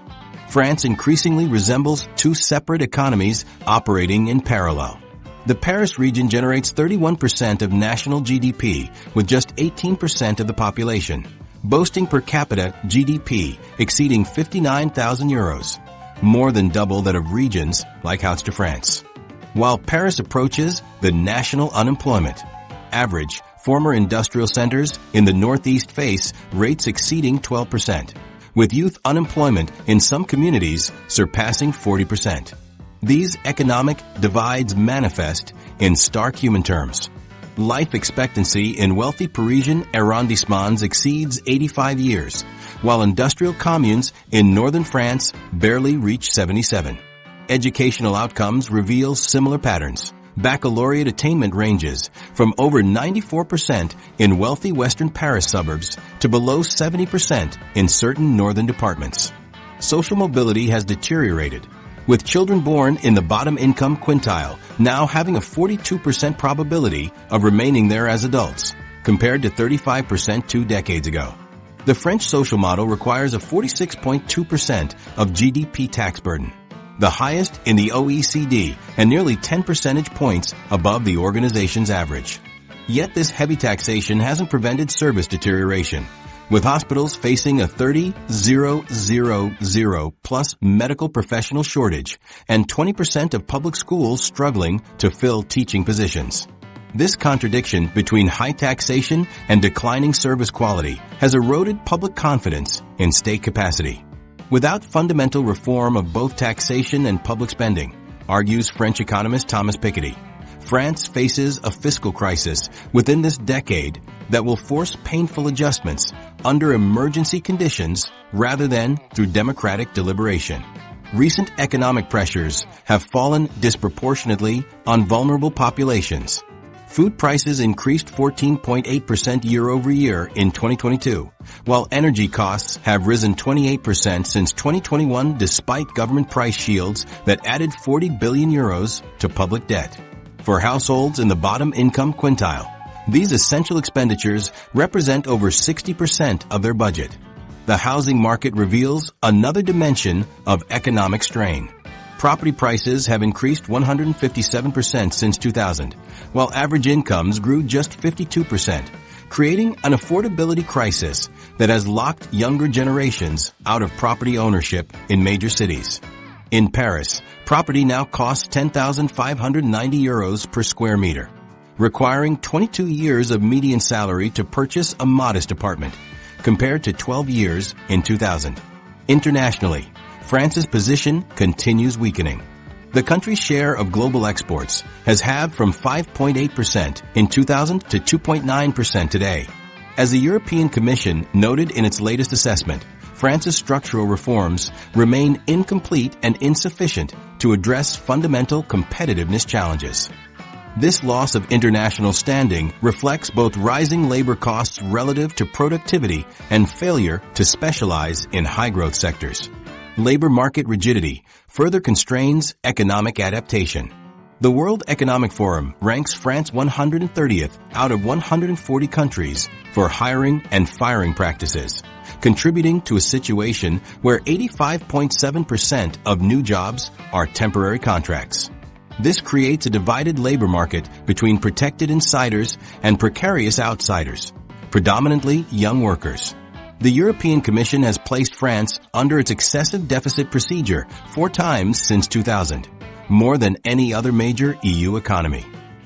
France increasingly resembles two separate economies operating in parallel. The Paris region generates 31% of national GDP with just 18% of the population, boasting per capita GDP exceeding 59,000 euros, more than double that of regions like Hauts-de-France. While Paris approaches the national unemployment average, former industrial centers in the Northeast face rates exceeding 12%, with youth unemployment in some communities surpassing 40%. These economic divides manifest in stark human terms. Life expectancy in wealthy Parisian arrondissements exceeds 85 years, while industrial communes in northern France barely reach 77. Educational outcomes reveal similar patterns. Baccalaureate attainment ranges from over 94% in wealthy western Paris suburbs to below 70% in certain northern departments. Social mobility has deteriorated, with children born in the bottom income quintile now having a 42% probability of remaining there as adults, compared to 35% 2 decades ago. The French social model requires a 46.2% of GDP tax burden, the highest in the OECD and nearly 10 percentage points above the organization's average. Yet this heavy taxation hasn't prevented service deterioration, with hospitals facing a 30,000 plus medical professional shortage and 20% of public schools struggling to fill teaching positions. This contradiction between high taxation and declining service quality has eroded public confidence in state capacity. Without fundamental reform of both taxation and public spending, argues French economist Thomas Piketty, France faces a fiscal crisis within this decade that will force painful adjustments under emergency conditions rather than through democratic deliberation. Recent economic pressures have fallen disproportionately on vulnerable populations. Food prices increased 14.8% year over year in 2022, while energy costs have risen 28% since 2021 despite government price shields that added 40 billion euros to public debt. For households in the bottom income quintile, these essential expenditures represent over 60% of their budget. The housing market reveals another dimension of economic strain. Property prices have increased 157% since 2000, while average incomes grew just 52%, creating an affordability crisis that has locked younger generations out of property ownership in major cities. In Paris, property now costs 10,590 euros per square meter, requiring 22 years of median salary to purchase a modest apartment, compared to 12 years in 2000. Internationally, France's position continues weakening. The country's share of global exports has halved from 5.8% in 2000 to 2.9% today. As the European Commission noted in its latest assessment, France's structural reforms remain incomplete and insufficient to address fundamental competitiveness challenges. This loss of international standing reflects both rising labor costs relative to productivity and failure to specialize in high-growth sectors. Labor market rigidity further constrains economic adaptation. The World Economic Forum ranks France 130th out of 140 countries for hiring and firing practices, contributing to a situation where 85.7% of new jobs are temporary contracts. This creates a divided labor market between protected insiders and precarious outsiders, predominantly young workers. The European Commission has placed France under its excessive deficit procedure 4 times since 2000, more than any other major EU economy.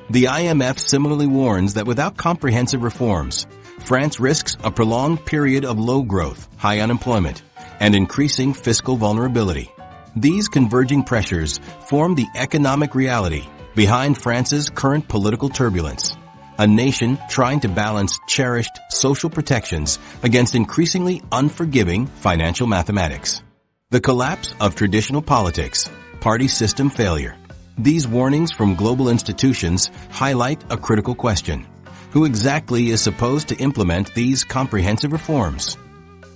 The IMF similarly warns that without comprehensive reforms, France risks a prolonged period of low growth, high unemployment, and increasing fiscal vulnerability. These converging pressures form the economic reality behind France's current political turbulence, a nation trying to balance cherished social protections against increasingly unforgiving financial mathematics. The collapse of traditional politics, party system failure. These warnings from global institutions highlight a critical question. Who exactly is supposed to implement these comprehensive reforms?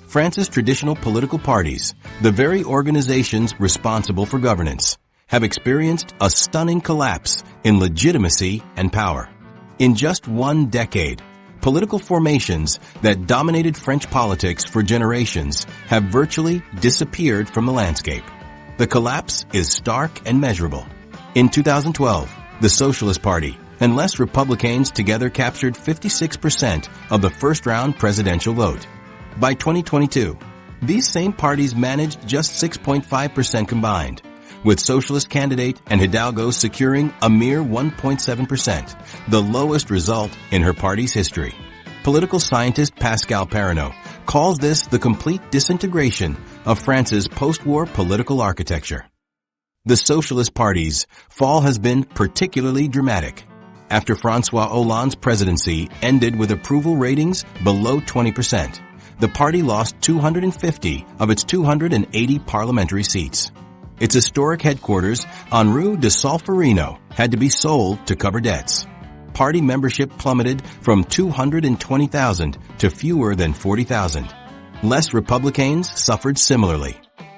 France's traditional political parties, the very organizations responsible for governance, have experienced a stunning collapse in legitimacy and power. In just one decade, political formations that dominated French politics for generations have virtually disappeared from the landscape. The collapse is stark and measurable. In 2012, the Socialist Party and less Republicans together captured 56% of the first-round presidential vote. By 2022, these same parties managed just 6.5% combined, with socialist candidate and Hidalgo securing a mere 1.7%, the lowest result in her party's history. Political scientist Pascal Perrineau calls this the complete disintegration of France's post-war political architecture. The Socialist Party's fall has been particularly dramatic. After François Hollande's presidency ended with approval ratings below 20%, the party lost 250 of its 280 parliamentary seats. Its historic headquarters on Rue de Solferino had to be sold to cover debts. Party membership plummeted from 220,000 to fewer than 40,000. Less Republicans suffered similarly.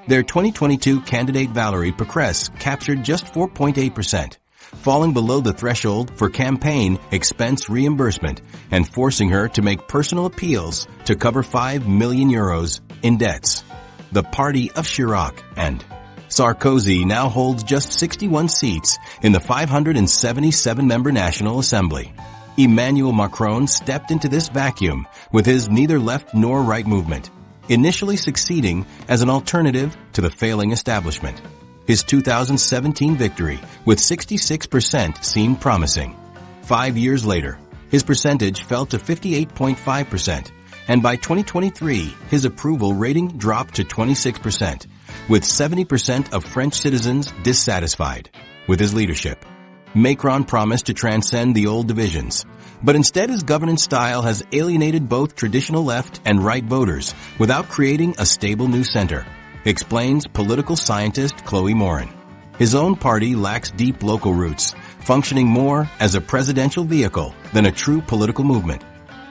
Their 2022 candidate Valérie Pécresse captured just 4.8%, falling below the threshold for campaign expense reimbursement and forcing her to make personal appeals to cover 5 million euros in debts. The party of Chirac and Sarkozy now holds just 61 seats in the 577-member National Assembly. Emmanuel Macron stepped into this vacuum with his neither left nor right movement, initially succeeding as an alternative to the failing establishment. His 2017 victory with 66% seemed promising. 5 years later, his percentage fell to 58.5%, and by 2023, his approval rating dropped to 26%, with 70% of French citizens dissatisfied with his leadership. Macron promised to transcend the old divisions, but instead his governance style has alienated both traditional left and right voters without creating a stable new center, explains political scientist Chloe Morin. His own party lacks deep local roots, functioning more as a presidential vehicle than a true political movement.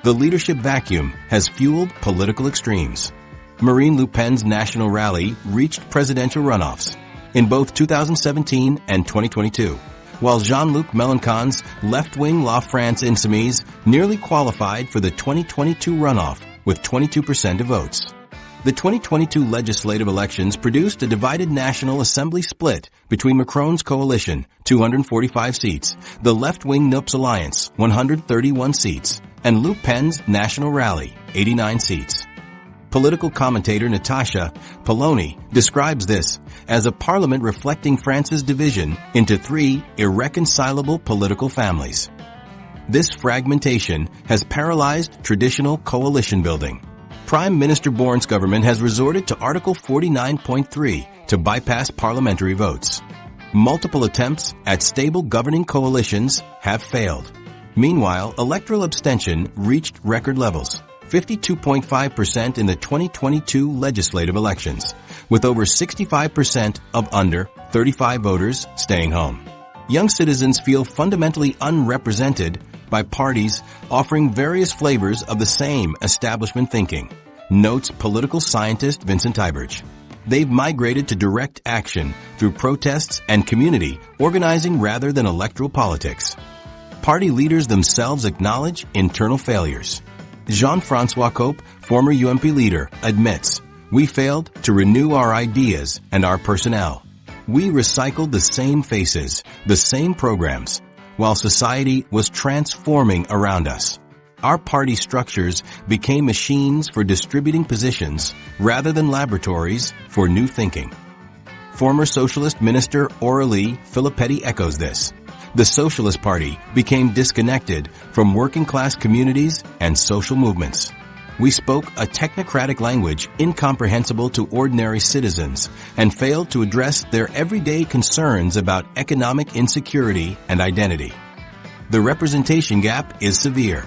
The leadership vacuum has fueled political extremes. Marine Le Pen's national rally reached presidential runoffs in both 2017 and 2022, while Jean-Luc Mélenchon's left-wing La France Insoumise nearly qualified for the 2022 runoff with 22% of votes. The 2022 legislative elections produced a divided National Assembly split between Macron's coalition, 245 seats, the left-wing NUPS alliance, 131 seats, and Le Pen's national rally, 89 seats. Political commentator Natasha Polony describes this as a parliament reflecting France's division into 3 irreconcilable political families. This fragmentation has paralyzed traditional coalition building. Prime Minister Borne's government has resorted to Article 49.3 to bypass parliamentary votes. Multiple attempts at stable governing coalitions have failed. Meanwhile, electoral abstention reached record levels, 52.5% in the 2022 legislative elections, with over 65% of under 35 voters staying home. Young citizens feel fundamentally unrepresented by parties offering various flavors of the same establishment thinking, notes political scientist Vincent Tybridge. They've migrated to direct action through protests and community organizing rather than electoral politics. Party leaders themselves acknowledge internal failures. Jean-François Cope, former UMP leader, admits, "We failed to renew our ideas and our personnel. We recycled the same faces, the same programs, while society was transforming around us. Our party structures became machines for distributing positions rather than laboratories for new thinking." Former Socialist Minister Aurélie Filippetti echoes this. The Socialist Party became disconnected from working-class communities and social movements. We spoke a technocratic language incomprehensible to ordinary citizens and failed to address their everyday concerns about economic insecurity and identity. The representation gap is severe.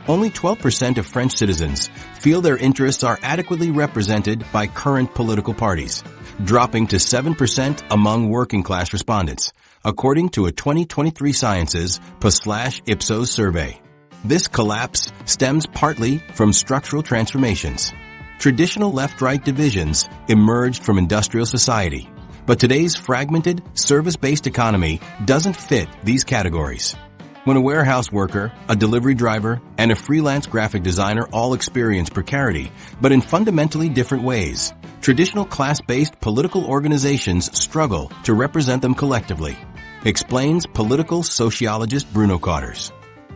Only 12% of French citizens feel their interests are adequately represented by current political parties, dropping to 7% among working-class respondents, according to a 2023 Sciences /Ipsos survey. This collapse stems partly from structural transformations. Traditional left-right divisions emerged from industrial society, but today's fragmented, service-based economy doesn't fit these categories. When a warehouse worker, a delivery driver, and a freelance graphic designer all experience precarity, but in fundamentally different ways, traditional class-based political organizations struggle to represent them collectively, explains political sociologist Bruno Cotters.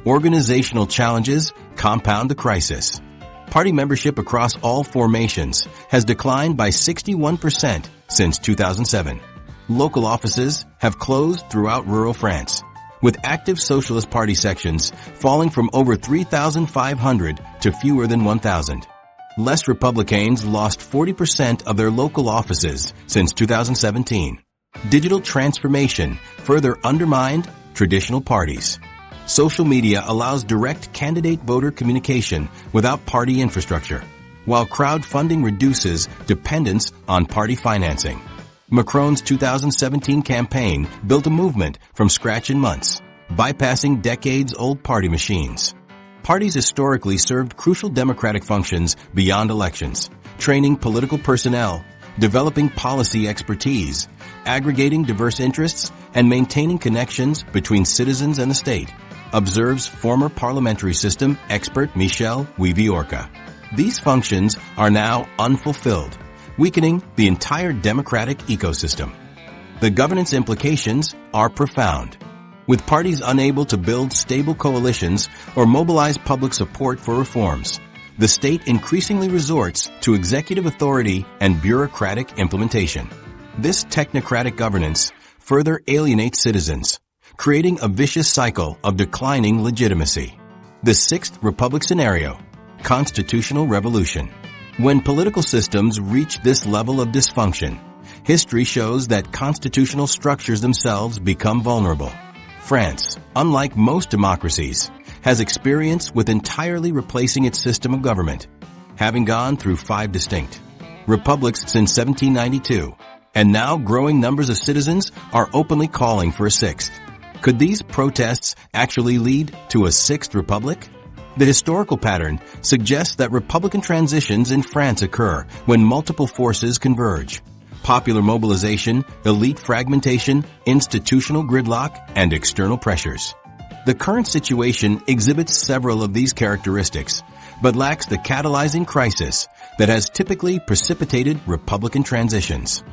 Organizational challenges compound the crisis. Party membership across all formations has declined by 61% since 2007. Local offices have closed throughout rural France, with active Socialist Party sections falling from over 3,500 to fewer than 1,000. Les Républicains lost 40% of their local offices since 2017. Digital transformation further undermined traditional parties. Social media allows direct candidate voter communication without party infrastructure, while crowdfunding reduces dependence on party financing. Macron's 2017 campaign built a movement from scratch in months, bypassing decades-old party machines. Parties historically served crucial democratic functions beyond elections, training political personnel, developing policy expertise, aggregating diverse interests, and maintaining connections between citizens and the state, observes former parliamentary system expert Michel Wiviorka. These functions are now unfulfilled, weakening the entire democratic ecosystem. The governance implications are profound. With parties unable to build stable coalitions or mobilize public support for reforms, the state increasingly resorts to executive authority and bureaucratic implementation. This technocratic governance further alienates citizens, creating a vicious cycle of declining legitimacy. The Sixth Republic scenario, constitutional revolution. When political systems reach this level of dysfunction, history shows that constitutional structures themselves become vulnerable. France, unlike most democracies, has experience with entirely replacing its system of government, having gone through 5 distinct republics since 1792, and now growing numbers of citizens are openly calling for a sixth. Could these protests actually lead to a sixth republic? The historical pattern suggests that republican transitions in France occur when multiple forces converge: popular mobilization, elite fragmentation, institutional gridlock, and external pressures. The current situation exhibits several of these characteristics, but lacks the catalyzing crisis that has typically precipitated republican transitions.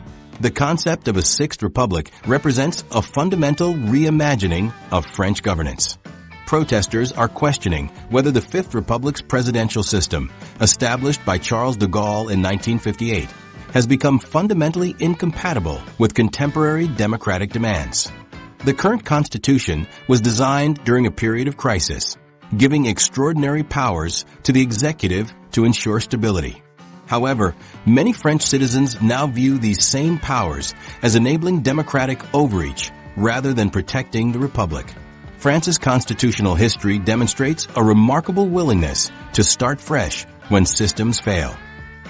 The concept of a sixth republic represents a fundamental reimagining of French governance. Protesters are questioning whether the Fifth Republic's presidential system, established by Charles de Gaulle in 1958, has become fundamentally incompatible with contemporary democratic demands. The current constitution was designed during a period of crisis, giving extraordinary powers to the executive to ensure stability. However, many French citizens now view these same powers as enabling democratic overreach rather than protecting the republic. France's constitutional history demonstrates a remarkable willingness to start fresh when systems fail.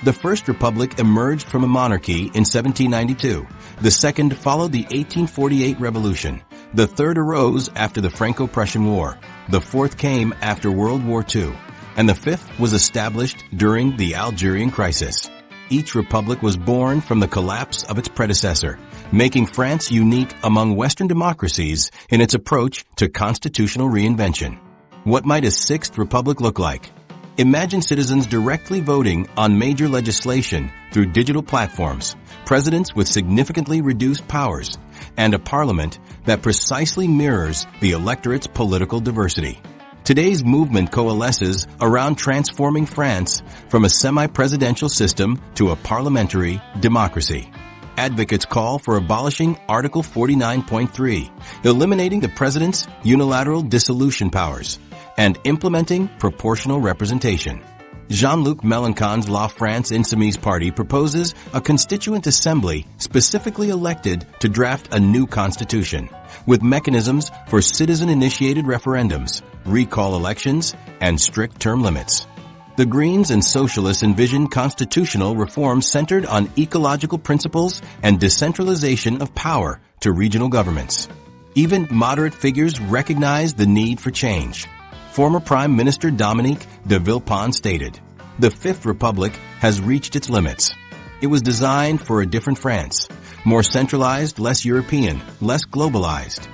The First Republic emerged from a monarchy in 1792. The second followed the 1848 Revolution. The third arose after the Franco-Prussian War. The fourth came after World War II. And the fifth was established during the Algerian crisis. Each republic was born from the collapse of its predecessor, making France unique among Western democracies in its approach to constitutional reinvention. What might a sixth republic look like? Imagine citizens directly voting on major legislation through digital platforms, presidents with significantly reduced powers, and a parliament that precisely mirrors the electorate's political diversity. Today's movement coalesces around transforming France from a semi-presidential system to a parliamentary democracy. Advocates call for abolishing Article 49.3, eliminating the president's unilateral dissolution powers, and implementing proportional representation. Jean-Luc Mélenchon's La France Insoumise party proposes a constituent assembly specifically elected to draft a new constitution, with mechanisms for citizen-initiated referendums, recall elections, and strict term limits. The Greens and Socialists envision constitutional reform centered on ecological principles and decentralization of power to regional governments. Even moderate figures recognize the need for change. Former Prime Minister Dominique de Villepin stated, "The Fifth Republic has reached its limits. It was designed for a different France, more centralized, less European, less globalized."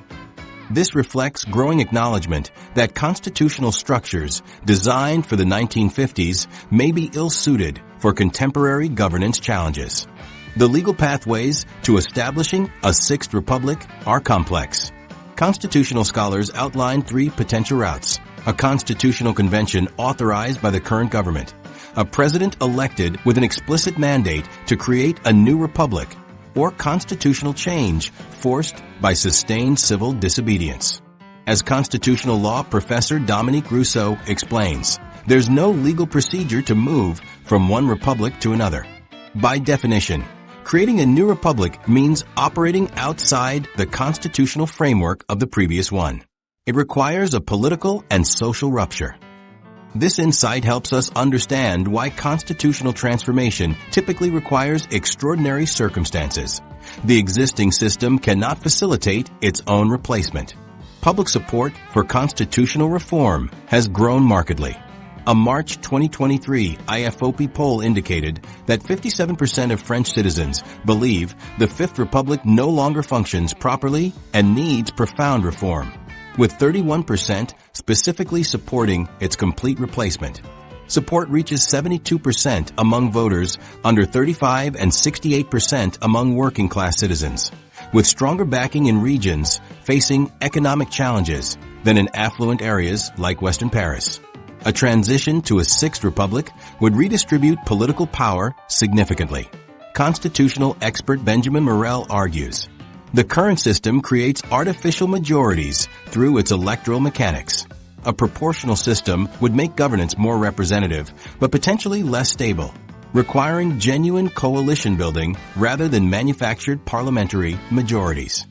This reflects growing acknowledgement that constitutional structures designed for the 1950s may be ill-suited for contemporary governance challenges. The legal pathways to establishing a Sixth Republic are complex. Constitutional scholars outline three potential routes: a constitutional convention authorized by the current government, a president elected with an explicit mandate to create a new republic, or constitutional change forced by sustained civil disobedience. As constitutional law professor Dominique Rousseau explains, there's no legal procedure to move from one republic to another. By definition, creating a new republic means operating outside the constitutional framework of the previous one. It requires a political and social rupture. This insight helps us understand why constitutional transformation typically requires extraordinary circumstances. The existing system cannot facilitate its own replacement. Public support for constitutional reform has grown markedly. A March 2023 IFOP poll indicated that 57% of French citizens believe the Fifth Republic no longer functions properly and needs profound reform, with 31% specifically supporting its complete replacement. Support reaches 72% among voters under 35 and 68% among working-class citizens, with stronger backing in regions facing economic challenges than in affluent areas like Western Paris. A transition to a Sixth Republic would redistribute political power significantly. Constitutional expert Benjamin Morel argues, the current system creates artificial majorities through its electoral mechanics. A proportional system would make governance more representative, but potentially less stable, requiring genuine coalition building rather than manufactured parliamentary majorities.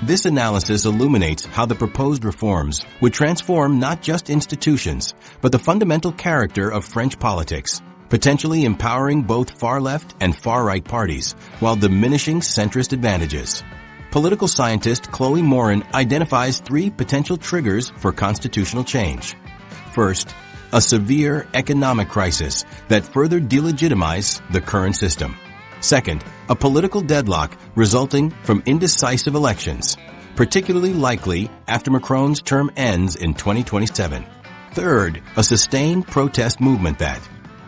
This analysis illuminates how the proposed reforms would transform not just institutions, but the fundamental character of French politics, potentially empowering both far-left and far-right parties while diminishing centrist advantages. Political scientist Chloe Morin identifies three potential triggers for constitutional change. First, a severe economic crisis that further delegitimizes the current system. Second, a political deadlock resulting from indecisive elections, particularly likely after Macron's term ends in 2027. Third, a sustained protest movement that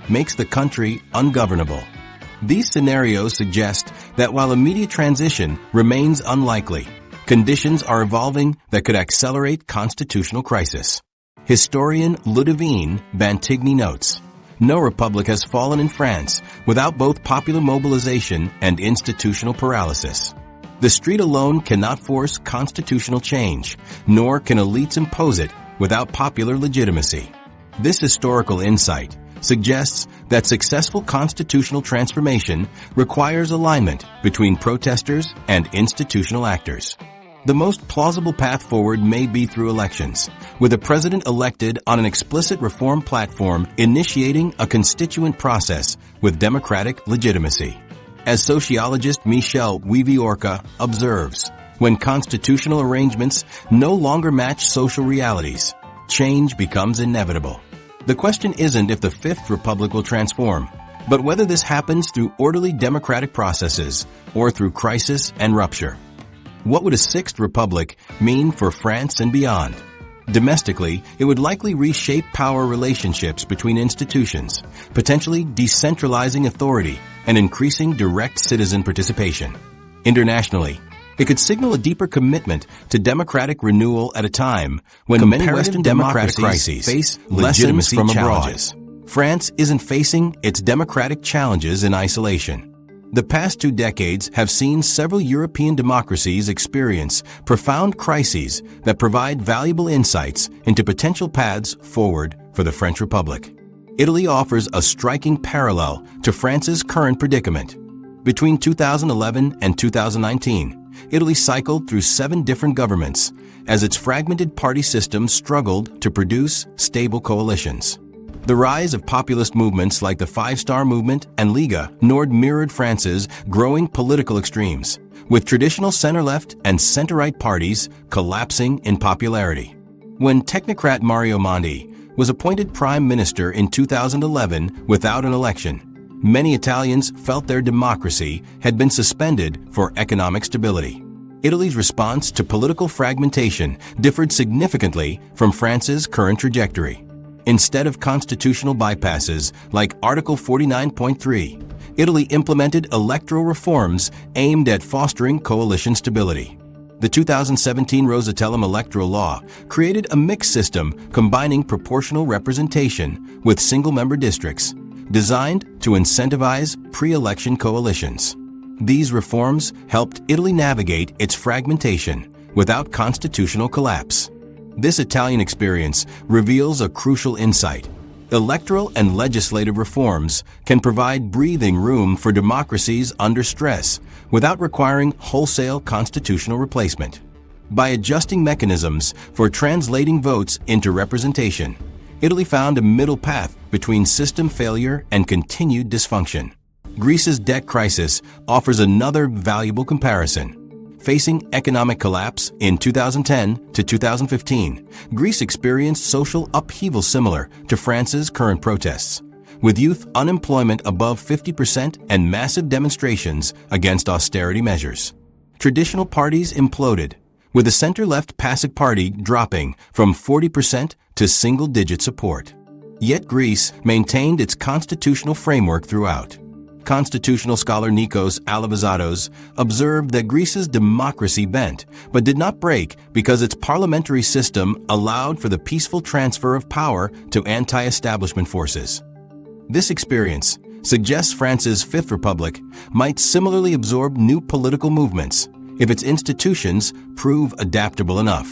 makes the country ungovernable. These scenarios suggest that while immediate transition remains unlikely, conditions are evolving that could accelerate constitutional crisis. Historian Ludovine Bantigny notes, no republic has fallen in France without both popular mobilization and institutional paralysis. The street alone cannot force constitutional change, nor can elites impose it without popular legitimacy. This historical insight suggests that successful constitutional transformation requires alignment between protesters and institutional actors. The most plausible path forward may be through elections, with a president elected on an explicit reform platform initiating a constituent process with democratic legitimacy. As sociologist Michel Wiviorka observes, when constitutional arrangements no longer match social realities, change becomes inevitable. The question isn't if the Fifth Republic will transform, but whether this happens through orderly democratic processes or through crisis and rupture. What would a Sixth Republic mean for France and beyond? Domestically, it would likely reshape power relationships between institutions, potentially decentralizing authority and increasing direct citizen participation. Internationally, it could signal a deeper commitment to democratic renewal at a time when many Western democratic crises face legitimacy from abroad. France isn't facing its democratic challenges in isolation. The past 2 decades have seen several European democracies experience profound crises that provide valuable insights into potential paths forward for the French Republic. Italy offers a striking parallel to France's current predicament. Between 2011 and 2019, Italy cycled through 7 different governments as its fragmented party system struggled to produce stable coalitions. The rise of populist movements like the Five Star Movement and Lega Nord mirrored France's growing political extremes, with traditional center-left and center-right parties collapsing in popularity. When technocrat Mario Monti was appointed prime minister in 2011 without an election, many Italians felt their democracy had been suspended for economic stability. Italy's response to political fragmentation differed significantly from France's current trajectory. Instead of constitutional bypasses like Article 49.3, Italy implemented electoral reforms aimed at fostering coalition stability. The 2017 Rosatellum electoral law created a mixed system combining proportional representation with single-member districts, designed to incentivize pre-election coalitions. These reforms helped Italy navigate its fragmentation without constitutional collapse. This Italian experience reveals a crucial insight. Electoral and legislative reforms can provide breathing room for democracies under stress without requiring wholesale constitutional replacement. By adjusting mechanisms for translating votes into representation, Italy found a middle path between system failure and continued dysfunction. Greece's debt crisis offers another valuable comparison. Facing economic collapse in 2010 to 2015, Greece experienced social upheaval similar to France's current protests, with youth unemployment above 50% and massive demonstrations against austerity measures. Traditional parties imploded, with the center-left PASOK party dropping from 40% to single-digit support. Yet Greece maintained its constitutional framework throughout. Constitutional scholar Nikos Alivazatos observed that Greece's democracy bent, but did not break because its parliamentary system allowed for the peaceful transfer of power to anti-establishment forces. This experience suggests France's Fifth Republic might similarly absorb new political movements if its institutions prove adaptable enough.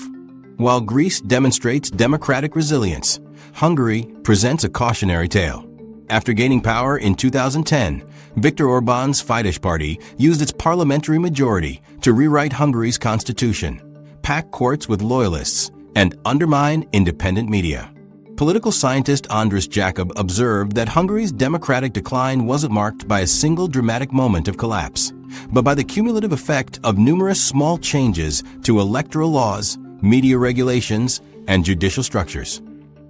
While Greece demonstrates democratic resilience, Hungary presents a cautionary tale. After gaining power in 2010, Viktor Orban's Fidesz party used its parliamentary majority to rewrite Hungary's constitution, pack courts with loyalists, and undermine independent media. Political scientist Andris Jacob observed that Hungary's democratic decline wasn't marked by a single dramatic moment of collapse, but by the cumulative effect of numerous small changes to electoral laws, media regulations, and judicial structures.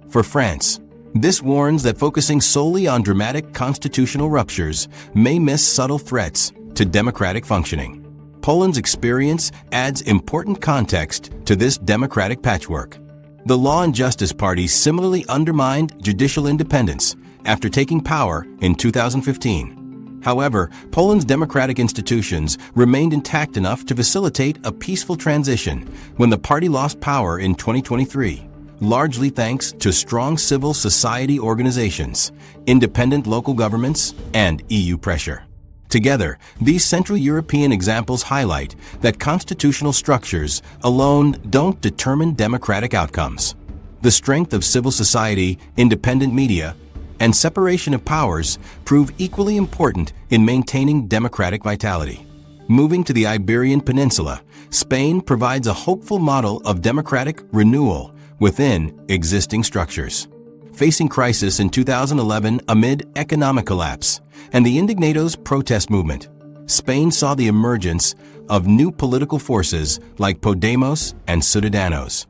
For France, this warns that focusing solely on dramatic constitutional ruptures may miss subtle threats to democratic functioning. Poland's experience adds important context to this democratic patchwork. The Law and Justice Party similarly undermined judicial independence after taking power in 2015. However, Poland's democratic institutions remained intact enough to facilitate a peaceful transition when the party lost power in 2023. Largely thanks to strong civil society organizations, independent local governments, and EU pressure. Together, these Central European examples highlight that constitutional structures alone don't determine democratic outcomes. The strength of civil society, independent media, and separation of powers prove equally important in maintaining democratic vitality. Moving to the Iberian Peninsula, Spain provides a hopeful model of democratic renewal within existing structures. Facing crisis in 2011 amid economic collapse and the indignados protest movement, Spain saw the emergence of new political forces like Podemos and Ciudadanos.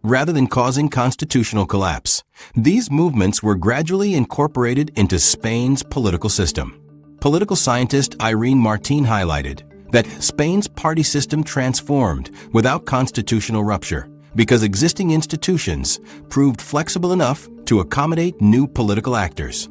Rather than causing constitutional collapse, these movements were gradually incorporated into Spain's political system. Political scientist Irene Martin highlighted that Spain's party system transformed without constitutional rupture, because existing institutions proved flexible enough to accommodate new political actors.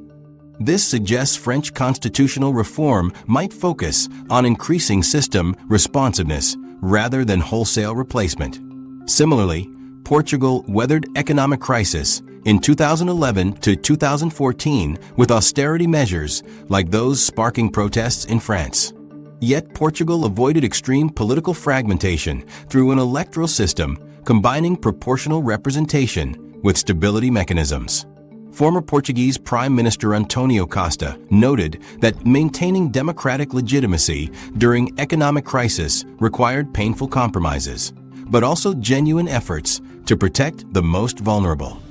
This suggests French constitutional reform might focus on increasing system responsiveness rather than wholesale replacement. Similarly, Portugal weathered economic crisis in 2011 to 2014 with austerity measures like those sparking protests in France. Yet Portugal avoided extreme political fragmentation through an electoral system combining proportional representation with stability mechanisms. Former Portuguese Prime Minister Antonio Costa noted that maintaining democratic legitimacy during economic crisis required painful compromises, but also genuine efforts to protect the most vulnerable.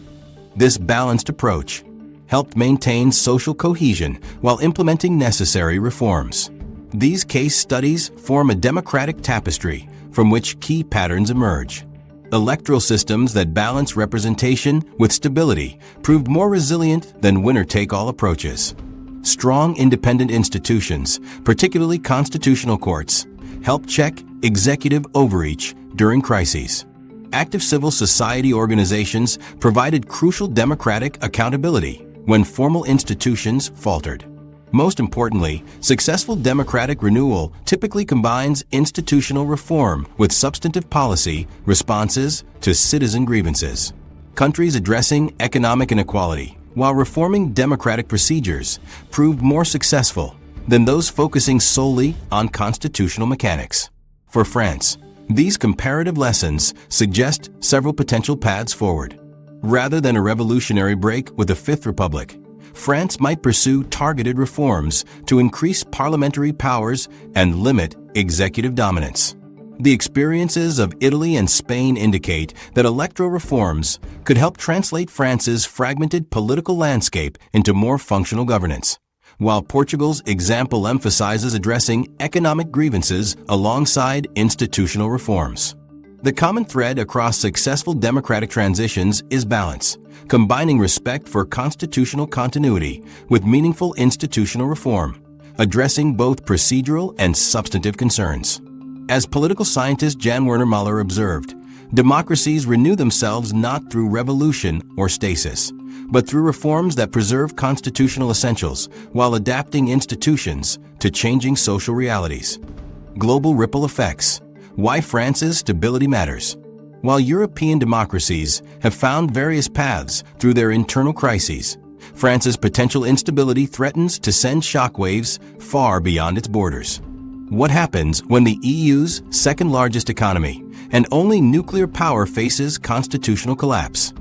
This balanced approach helped maintain social cohesion while implementing necessary reforms. These case studies form a democratic tapestry from which key patterns emerge. Electoral systems that balance representation with stability proved more resilient than winner-take-all approaches. Strong independent institutions, particularly constitutional courts, help check executive overreach during crises. Active civil society organizations provided crucial democratic accountability when formal institutions faltered. Most importantly, successful democratic renewal typically combines institutional reform with substantive policy responses to citizen grievances. Countries addressing economic inequality while reforming democratic procedures proved more successful than those focusing solely on constitutional mechanics. For France, these comparative lessons suggest several potential paths forward. Rather than a revolutionary break with the Fifth Republic, France might pursue targeted reforms to increase parliamentary powers and limit executive dominance. The experiences of Italy and Spain indicate that electoral reforms could help translate France's fragmented political landscape into more functional governance, while Portugal's example emphasizes addressing economic grievances alongside institutional reforms. The common thread across successful democratic transitions is balance, combining respect for constitutional continuity with meaningful institutional reform, addressing both procedural and substantive concerns. As political scientist Jan Werner Mahler observed, democracies renew themselves not through revolution or stasis, but through reforms that preserve constitutional essentials while adapting institutions to changing social realities. Global ripple effects. Why France's stability matters. While European democracies have found various paths through their internal crises, France's potential instability threatens to send shockwaves far beyond its borders. What happens when the EU's second-largest economy and only nuclear power faces constitutional collapse?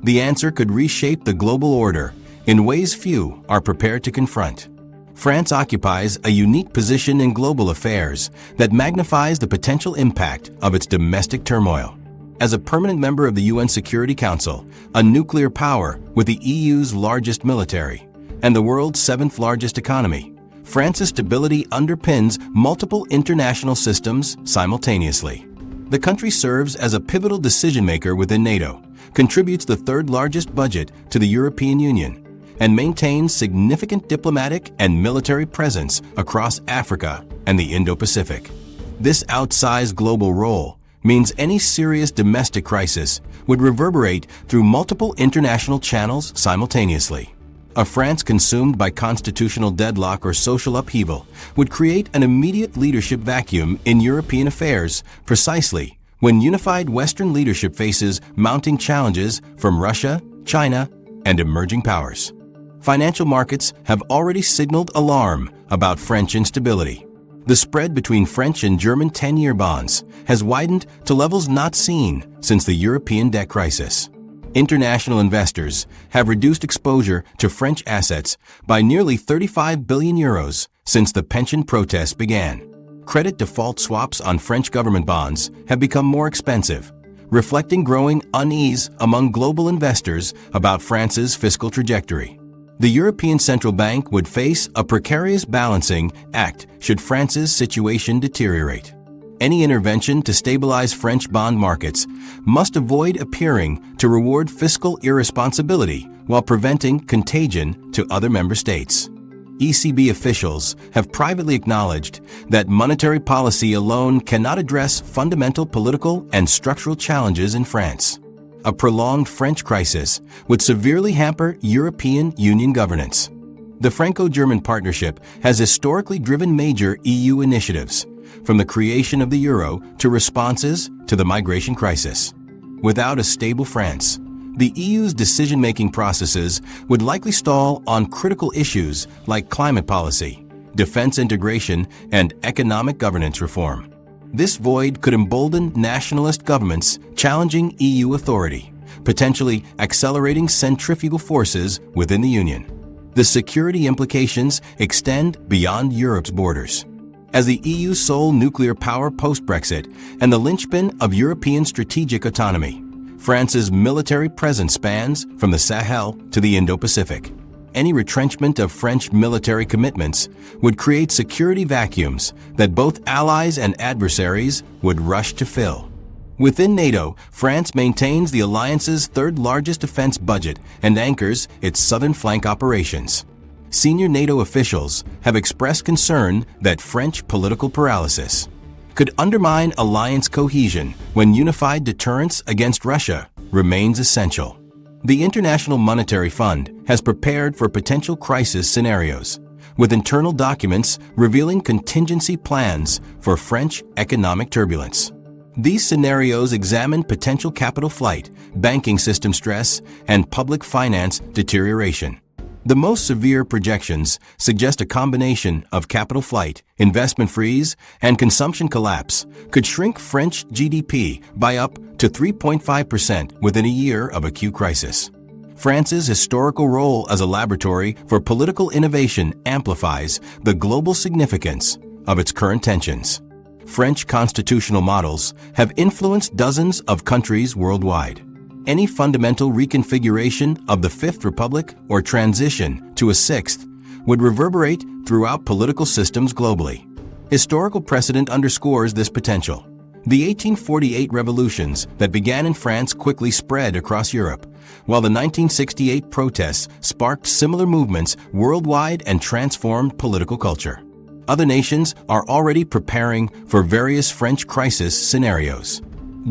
The answer could reshape the global order in ways few are prepared to confront. France occupies a unique position in global affairs that magnifies the potential impact of its domestic turmoil. As a permanent member of the UN Security Council, a nuclear power with the EU's largest military, and the world's seventh-largest economy, France's stability underpins multiple international systems simultaneously. The country serves as a pivotal decision-maker within NATO, contributes the third-largest budget to the European Union, and maintains significant diplomatic and military presence across Africa and the Indo-Pacific. This outsized global role means any serious domestic crisis would reverberate through multiple international channels simultaneously. A France consumed by constitutional deadlock or social upheaval would create an immediate leadership vacuum in European affairs precisely when unified Western leadership faces mounting challenges from Russia, China, and emerging powers. Financial markets have already signaled alarm about French instability. The spread between French and German 10-year bonds has widened to levels not seen since the European debt crisis. International investors have reduced exposure to French assets by nearly 35 billion euros since the pension protests began. Credit default swaps on French government bonds have become more expensive, reflecting growing unease among global investors about France's fiscal trajectory. The European Central Bank would face a precarious balancing act should France's situation deteriorate. Any intervention to stabilize French bond markets must avoid appearing to reward fiscal irresponsibility while preventing contagion to other member states. ECB officials have privately acknowledged that monetary policy alone cannot address fundamental political and structural challenges in France. A prolonged French crisis would severely hamper European Union governance. The Franco-German partnership has historically driven major EU initiatives, from the creation of the euro to responses to the migration crisis. Without a stable France, the EU's decision-making processes would likely stall on critical issues like climate policy, defense integration, and economic governance reform. This void could embolden nationalist governments challenging EU authority, potentially accelerating centrifugal forces within the Union. The security implications extend beyond Europe's borders. As the EU's sole nuclear power post-Brexit and the linchpin of European strategic autonomy, France's military presence spans from the Sahel to the Indo-Pacific. Any retrenchment of French military commitments would create security vacuums that both allies and adversaries would rush to fill. Within NATO, France maintains the alliance's third-largest defense budget and anchors its southern flank operations. Senior NATO officials have expressed concern that French political paralysis could undermine alliance cohesion when unified deterrence against Russia remains essential. The International Monetary Fund has prepared for potential crisis scenarios, with internal documents revealing contingency plans for French economic turbulence. These scenarios examine potential capital flight, banking system stress, and public finance deterioration. The most severe projections suggest a combination of capital flight, investment freeze, and consumption collapse could shrink French GDP by up to 3.5% within a year of acute crisis. France's historical role as a laboratory for political innovation amplifies the global significance of its current tensions. French constitutional models have influenced dozens of countries worldwide. Any fundamental reconfiguration of the Fifth Republic or transition to a sixth would reverberate throughout political systems globally. Historical precedent underscores this potential. The 1848 revolutions that began in France quickly spread across Europe, while the 1968 protests sparked similar movements worldwide and transformed political culture. Other nations are already preparing for various French crisis scenarios.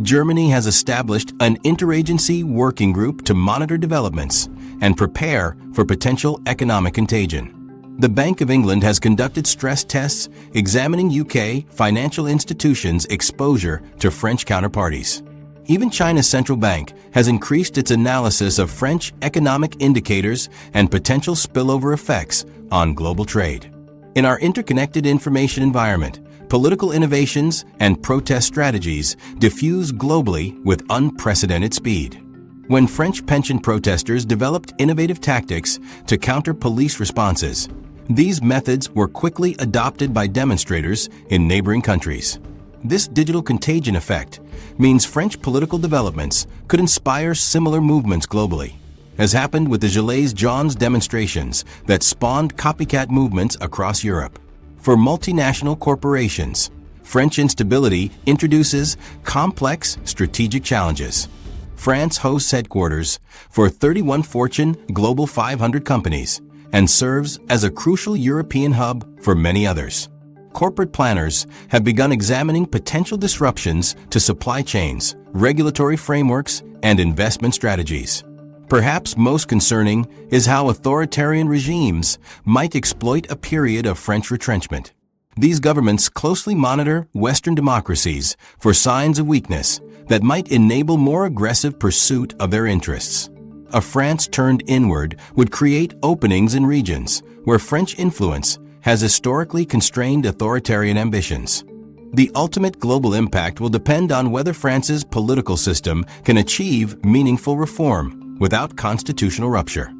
Germany has established an interagency working group to monitor developments and prepare for potential economic contagion. The Bank of England has conducted stress tests examining UK financial institutions' exposure to French counterparties. Even China's central bank has increased its analysis of French economic indicators and potential spillover effects on global trade. In our interconnected information environment, political innovations and protest strategies diffuse globally with unprecedented speed. When French pension protesters developed innovative tactics to counter police responses, these methods were quickly adopted by demonstrators in neighboring countries. This digital contagion effect means French political developments could inspire similar movements globally, as happened with the Gilets jaunes demonstrations that spawned copycat movements across Europe. For multinational corporations, French instability introduces complex strategic challenges. France hosts headquarters for 31 Fortune Global 500 companies and serves as a crucial European hub for many others. Corporate planners have begun examining potential disruptions to supply chains, regulatory frameworks, and investment strategies. Perhaps most concerning is how authoritarian regimes might exploit a period of French retrenchment. These governments closely monitor Western democracies for signs of weakness that might enable more aggressive pursuit of their interests. A France turned inward would create openings in regions where French influence has historically constrained authoritarian ambitions. The ultimate global impact will depend on whether France's political system can achieve meaningful reform without constitutional rupture.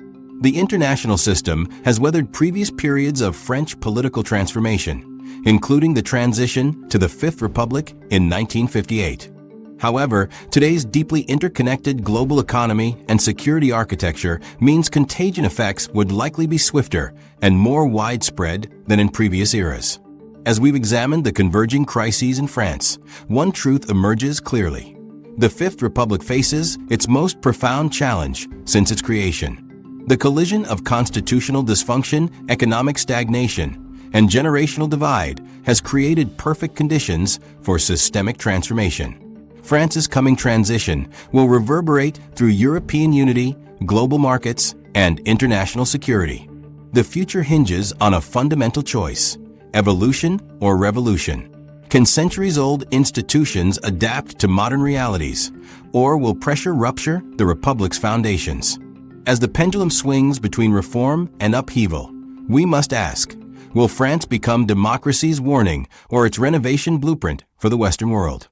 The international system has weathered previous periods of French political transformation, including the transition to the Fifth Republic in 1958. However, today's deeply interconnected global economy and security architecture means contagion effects would likely be swifter and more widespread than in previous eras. As we've examined the converging crises in France, one truth emerges clearly. The Fifth Republic faces its most profound challenge since its creation. The collision of constitutional dysfunction, economic stagnation, and generational divide has created perfect conditions for systemic transformation. France's coming transition will reverberate through European unity, global markets, and international security. The future hinges on a fundamental choice: evolution or revolution. Can centuries-old institutions adapt to modern realities, or will pressure rupture the Republic's foundations? As the pendulum swings between reform and upheaval, we must ask, will France become democracy's warning or its renovation blueprint for the Western world?